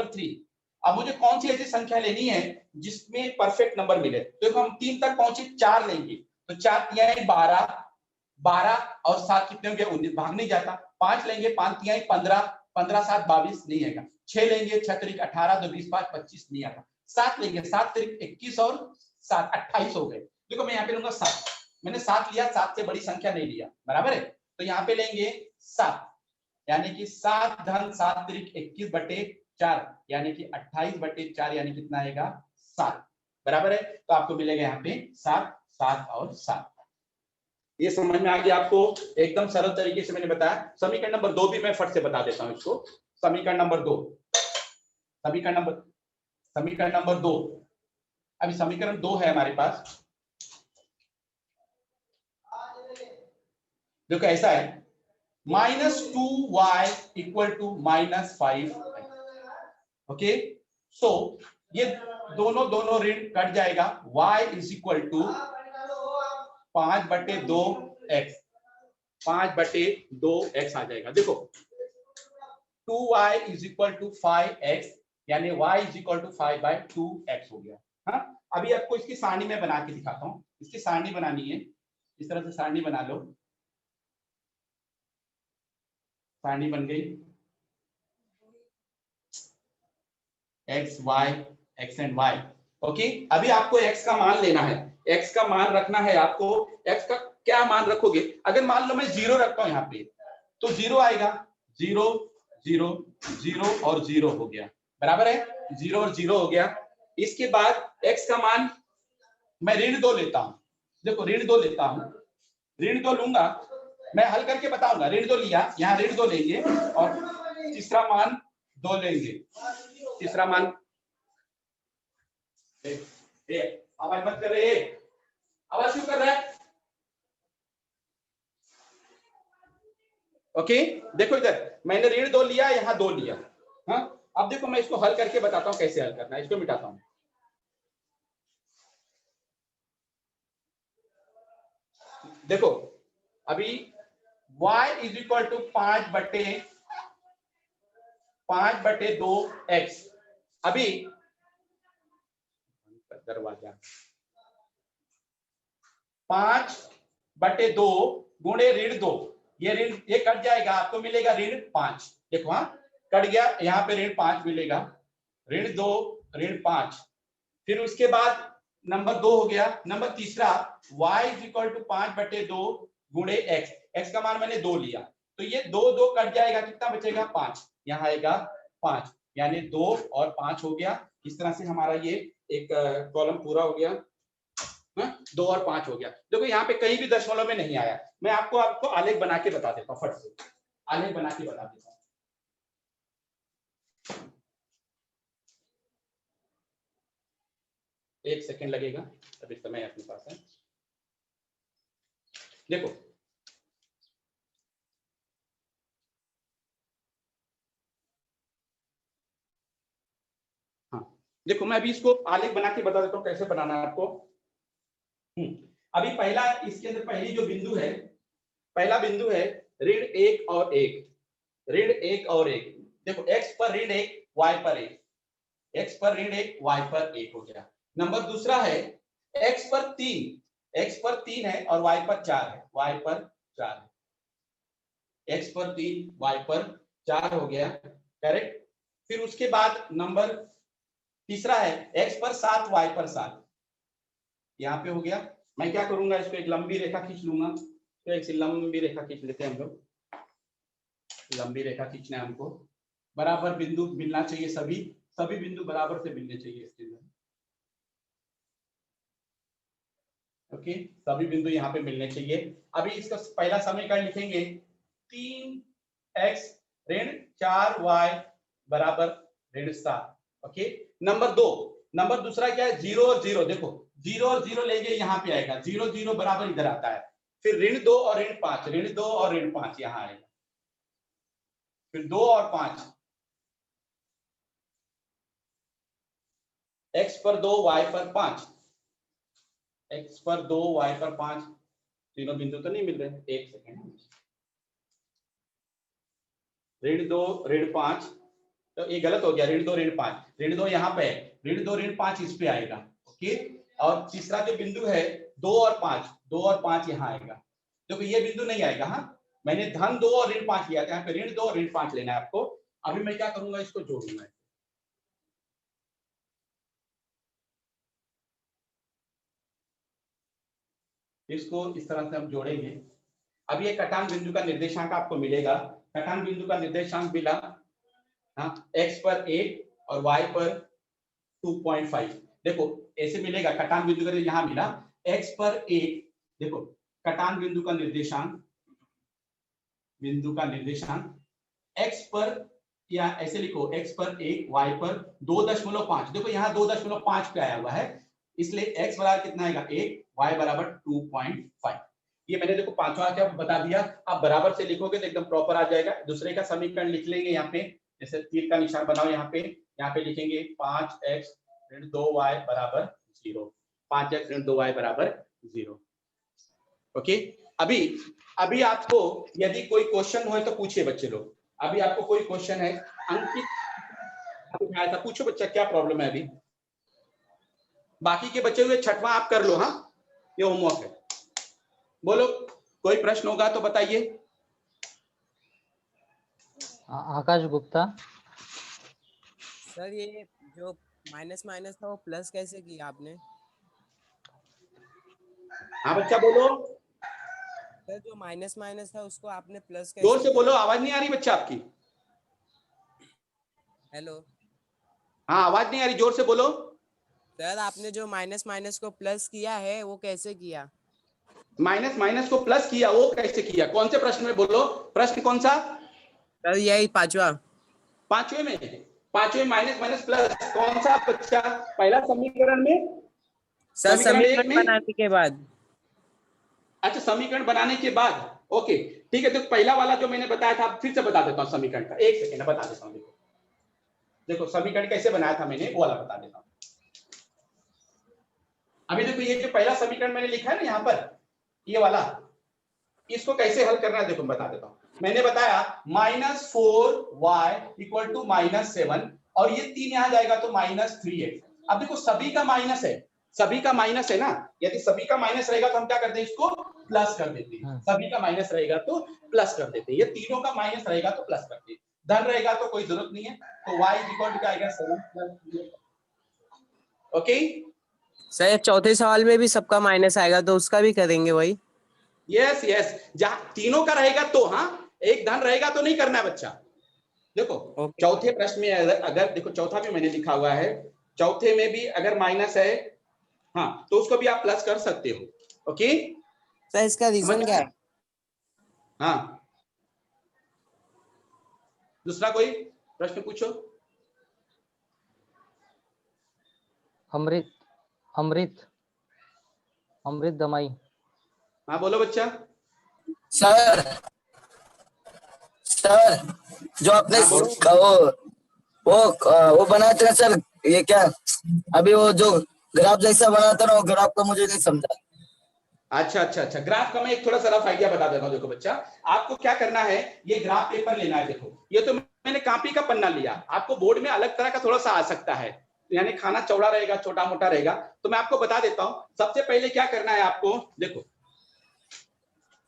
3, अब मुझे कौन सी ऐसी संख्या लेनी है जिसमें परफेक्ट नंबर मिले। देखो हम 3 तक पहुंचे, 4 लेंगे तो 4 तिहाई 12, 12 और 7 कितने हो गए, 19, भाग नहीं जाता। 5 लेंगे, 5 तिहाई 15, 15 7 22 नहीं आएगा। 6 लेंगे, 6 त्रिक 18, 2 20 5 25 नहीं आता। 7 लेंगे, 7 त्रिक 21 और 7 28 हो गए। देखो मैं यहाँ पे लूंगा 7, मैंने 7 लिया, 7 से बड़ी संख्या नहीं लिया, बराबर है। तो यहाँ पे लेंगे 7 यानी कि 7 धन 7 त्रिक 21/4 यानी कि 28/4 यानी कितना आएगा, 7, बराबर है। तो आपको मिलेगा यहाँ पे 7, 7 और 7। ये समझ में आ गया आपको? एकदम सरल तरीके से मैंने बताया। समीकरण नंबर 2 भी मैं फट से बता देता हूँ इसको। समीकरण नंबर 2, समीकरण नंबर 2, अभी समीकरण 2 है हमारे पास। देखो ऐसा है, -2y इक्वल टू -5। ओके, सो ये दोनों ऋण कट जाएगा। y is equal to 5/2x, 5/2x आ जाएगा। देखो 2y is equal to 5x यानी y is equal to 5/2x हो गया। हाँ, अभी आपको इसकी सारणी में बना के दिखाता हूँ। इसकी सारणी बनानी है, इस तरह से सारणी बना लो। सारणी बन गई, x y x and y। Okay, अभी आपको x का मान लेना है, x का मान रखना है आपको। x का क्या मान रखोगे? अगर मान लो मैं 0 रखता हूं यहाँ पे तो 0 आएगा, 0 0 0 और 0 हो गया, बराबर है। 0 और 0 हो गया। इसके बाद x का मान मैं ऋण 2 लेता हूं। देखो ऋण 2 लेता हूं, ऋण 2 लूंगा, मैं हल करके बताऊंगा। ऋण 2 लिया, यहाँ ऋण 2 लेंगे और तीसरा मान 2 लेंगे। तीसरा मान आवाज मत कर रहे, आवाज क्यों कर रहा है? ओके, देखो इधर मैंने ऋण 2 लिया, यहाँ 2 लिया। हाँ, अब देखो मैं इसको हल करके बताता हूँ कैसे हल करना है। इसको मिटाता हूँ। देखो अभी y is equal to 5/2x। अभी दरवाजा 5/2 गुणे ऋण 2, ये ऋण ये कट जाएगा, आपको मिलेगा ऋण 5। देखो हाँ कट गया, यहाँ पे ऋण 5 मिलेगा, ऋण 2 ऋण 5। फिर उसके बाद नंबर 2 हो गया। नंबर तीसरा y इज इक्वल टू 5/2 गुणे x, x का मान मैंने 2 लिया, तो ये 2 2 कट जाएगा, कितना बचेगा, 5। यहाँ आएगा 5 यानी 2 और 5 हो गया। इस तरह से हमारा ये एक कॉलम पूरा हो गया। 2 और 5 हो गया। देखो यहाँ पे कहीं भी दशमलव में नहीं आया। मैं आपको आलेख बना के बता देता हूँ, फट से आलेख बना के बता देता हूँ। एक सेकंड लगेगा, अभी समय अपने पास है। देखो देखो मैं अभी इसको आलेख बना के बता देता हूँ कैसे बनाना है आपको। अभी पहला इसके अंदर पहली जो बिंदु है, पहला बिंदु है ऋण 1 और 1, ऋण 1 और 1। देखो x पर ऋण 1 y पर 1, x पर ऋण 1 y पर 1 हो गया। नंबर दूसरा है x पर 3, x पर 3 है और y पर 4 है, y पर 4 है, x पर 3 y पर 4 हो गया, करेक्ट। फिर उसके बाद नंबर तीसरा है x पर 7 y पर 7, यहाँ पे हो गया। मैं क्या करूंगा, इसको एक लंबी रेखा खींच लूंगा, तो एक लंबी रेखा खींच लेते हैं हम लोग, लंबी रेखा खींचना है हमको, बराबर बिंदु मिलना चाहिए, सभी बिंदु बराबर से मिलने चाहिए इसके अंदर। ओके, सभी बिंदु यहाँ पे मिलने चाहिए। अभी इसका पहला समीकरण लिखेंगे 3x ऋण 4y बराबर ऋण 7। ओके, नंबर दूसरा क्या है, 0 और 0। देखो 0 और 0 लेंगे यहाँ पे आएगा, 0 0 बराबर इधर आता है। फिर ऋण 2 और ऋण 5, ऋण 2 और ऋण 5 यहाँ आएगा। फिर 2 और 5, x पर 2 y पर 5, x पर 2 y पर 5, तीनों बिंदु तो नहीं मिल रहे, एक सेकेंड। ऋण 2 ऋण 5, तो ये गलत हो गया, ऋण 2 ऋण 5, ऋण 2 यहाँ पे है, ऋण 2 ऋण 5 इस पे आएगा। ओके, और तीसरा जो बिंदु है 2 और 5, 2 और 5 यहाँ आएगा। देखो ये बिंदु नहीं आएगा, हाँ मैंने धन 2 और ऋण 5 लिया था, यहाँ पे ऋण 2 और ऋण 5 लेना है आपको। अभी मैं क्या करूंगा, इसको जोड़ूंगा, इसको इस तरह से हम जोड़ेंगे। अब ये कटान बिंदु का निर्देशांक आपको मिलेगा, कटान बिंदु का निर्देशांक मिला, हाँ x पर 1 और y पर 2.5। देखो ऐसे मिलेगा, कटान बिंदु का यहाँ मिला x पर 1, देखो कटान बिंदु का निर्देशांक x पर, या ऐसे लिखो x पर 1 y पर 2.5। देखो यहाँ 2.5 पे आया हुआ है, इसलिए x बराबर कितना आएगा 1, y बराबर 2.5। ये मैंने देखो पांचवा क्या बता दिया, आप बराबर से लिखोगे तो एकदम प्रॉपर आ जाएगा। दूसरे का समीकरण लिख लेंगे, यहाँ पे जैसे तीर का निशान बनाओ, यहाँ पे लिखेंगे 5x ऋण 2y बराबर 0, 5x ऋण 2y बराबर 0। ओके, अभी आपको यदि कोई क्वेश्चन हो तो पूछिए बच्चे लोग। अभी आपको कोई क्वेश्चन है, अंकित आया था, पूछो बच्चा क्या प्रॉब्लम है अभी। बाकी के बच्चे हुए छठवां आप कर लो, हाँ ये होमवर्क है। बोलो कोई प्रश्न होगा तो बताइए। आकाश गुप्ता। सर ये जो माइनस माइनस था वो प्लस कैसे किया आपने? हाँ बच्चा बोलो। सर जो माइनस माइनस था उसको आपने प्लस कैसे? जोर से बोलो, आवाज नहीं आ रही बच्चा आपकी। हेलो, हाँ आवाज नहीं आ रही, जोर से बोलो। सर आपने जो माइनस माइनस को प्लस किया है वो कैसे किया? माइनस माइनस को प्लस किया, वो कैसे किया, कौन से प्रश्न में बोलो, प्रश्न कौन सा? सर यही पांचवा। पांचवे में माइनस माइनस प्लस कौन सा बच्चा? पहला समीकरण में, सर समीकरण समीकरण बनाने के बाद। अच्छा समीकरण बनाने के बाद, ओके ठीक है। तो पहला वाला जो मैंने बताया था, फिर से बता देता हूँ समीकरण का, एक सेकेंड बता देता हूँ। देखो समीकरण कैसे बनाया था मैंने, वो वाला बता देता हूँ। अभी देखो ये जो पहला समीकरण मैंने लिखा है ना यहाँ पर, ये वाला, इसको कैसे हल करना है देखो बता देता हूँ। मैंने बताया -4y = -7, और ये 3 यहाँ जाएगा तो -3x। अब देखो सभी का माइनस है ना, यदि सभी का माइनस रहेगा तो हम क्या करते हैं, इसको प्लस कर देते हैं। सभी का माइनस रहेगा तो प्लस कर देते हैं, ये तीनों का माइनस रहेगा तो प्लस करते हैं। धन रहेगा तो कोई जरूरत नहीं है, तो y = क्या आएगा 7 + 3। ओके सर चौथे सवाल में भी सबका माइनस आएगा तो उसका भी करेंगे वही? यस जहाँ तीनों का रहेगा तो, हाँ एक धन रहेगा तो नहीं करना है बच्चा। देखो चौथे प्रश्न में अगर देखो चौथा भी मैंने लिखा हुआ है, चौथे में भी अगर माइनस है, हाँ तो उसको भी आप प्लस कर सकते हो। ओके सर इसका रीजन क्या है? हाँ दूसरा कोई प्रश्न पूछो। अमृत दमाई। हाँ बोलो बच्चा। सर जो आपने हाँ, बोलो। वो बनाए थे ना सर, ये क्या अभी वो जो ग्राफ जैसा बना था ना, वो ग्राफ का मुझे नहीं समझा। अच्छा अच्छा अच्छा, ग्राफ का मैं एक थोड़ा सा रफ आइडिया बता देता हूँ। देखो बच्चा, आपको क्या करना है, ये ग्राफ पेपर लेना है। देखो ये तो मैंने कॉपी का पन्ना लिया, आपको बोर्ड में अलग तरह का थोड़ा सा आ सकता है, यानी खाना चौड़ा रहेगा, छोटा मोटा रहेगा। तो मैं आपको बता देता हूँ, सबसे पहले क्या करना है आपको। देखो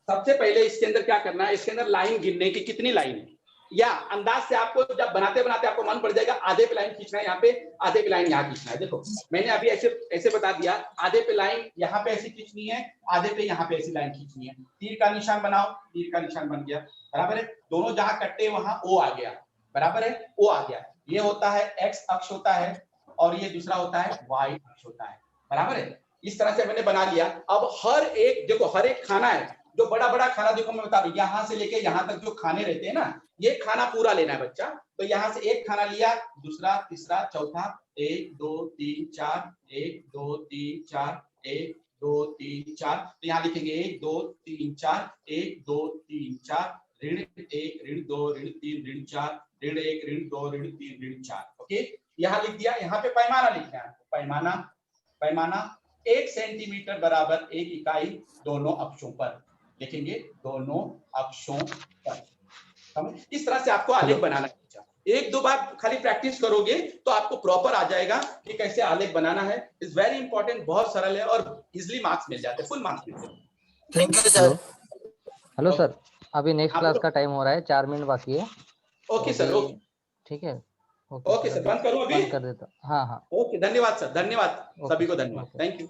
सबसे पहले इसके अंदर क्या करना है, इसके अंदर लाइन गिनने की कितनी लाइन है, या अंदाज से आपको जब बनाते बनाते आपको मन पड़ जाएगा आधे पे लाइन खींचना है, यहाँ पे आधे पे लाइन यहाँ खींचना है। देखो मैंने अभी ऐसे ऐसे बता दिया, आधे पे लाइन यहाँ पे ऐसी खींचनी है, आधे पे यहाँ पे ऐसी लाइन खींचनी है। तीर का निशान बनाओ, तीर का निशान बन गया, बराबर है। दोनों जहां कट्टे वहां ओ आ गया, बराबर है, ओ आ गया। ये होता है एक्स अक्ष होता है, और ये दूसरा होता है वाई अक्ष होता है, बराबर है। इस तरह से मैंने बना लिया। अब हर एक देखो, हर एक खाना है, जो बड़ा बड़ा खाना देखो मैं बता रहा हूँ, यहाँ से लेके यहाँ तक जो खाने रहते हैं ना, ये खाना पूरा लेना है बच्चा। तो यहाँ से एक खाना लिया, दूसरा, तीसरा, चौथा, 1 2 3 4, 1 2 3 4, 1 2 3 4। तो यहाँ लिखेंगे 1 2 3 4, 1 2 3 4, ऋण 1 ऋण 2 ऋण 3 ऋण 4, ऋण 1 ऋण 2 ऋण 3 ऋण 4। ओके, यहाँ लिख दिया। यहाँ पे पैमाना लिखना है, पैमाना, पैमाना 1 सेंटीमीटर बराबर 1 इकाई दोनों अक्षों पर लिखेंगे, दोनों अक्षों पर। इस तरह से आपको आलेख बनाना है। एक दो बार खाली प्रैक्टिस करोगे तो आपको प्रॉपर आ जाएगा कि कैसे आलेख बनाना है। इज वेरी इंपॉर्टेंट, बहुत सरल है और इजीली मार्क्स मिल जाते हैं, फुल मार्क्स मिलते हैं। Thank you sir. Hello sir, अभी नेक्स्ट हाँ, क्लास बोलो। का टाइम हो रहा है, 4 मिनट बाकी है। ओके सर, ओके ठीक है, ओके सर, बंद करूं अभी? बंद कर देता। हाँ हाँ, ओके, धन्यवाद सर, धन्यवाद ओके सभी को, सर, धन्यवाद, ओके। Thank you.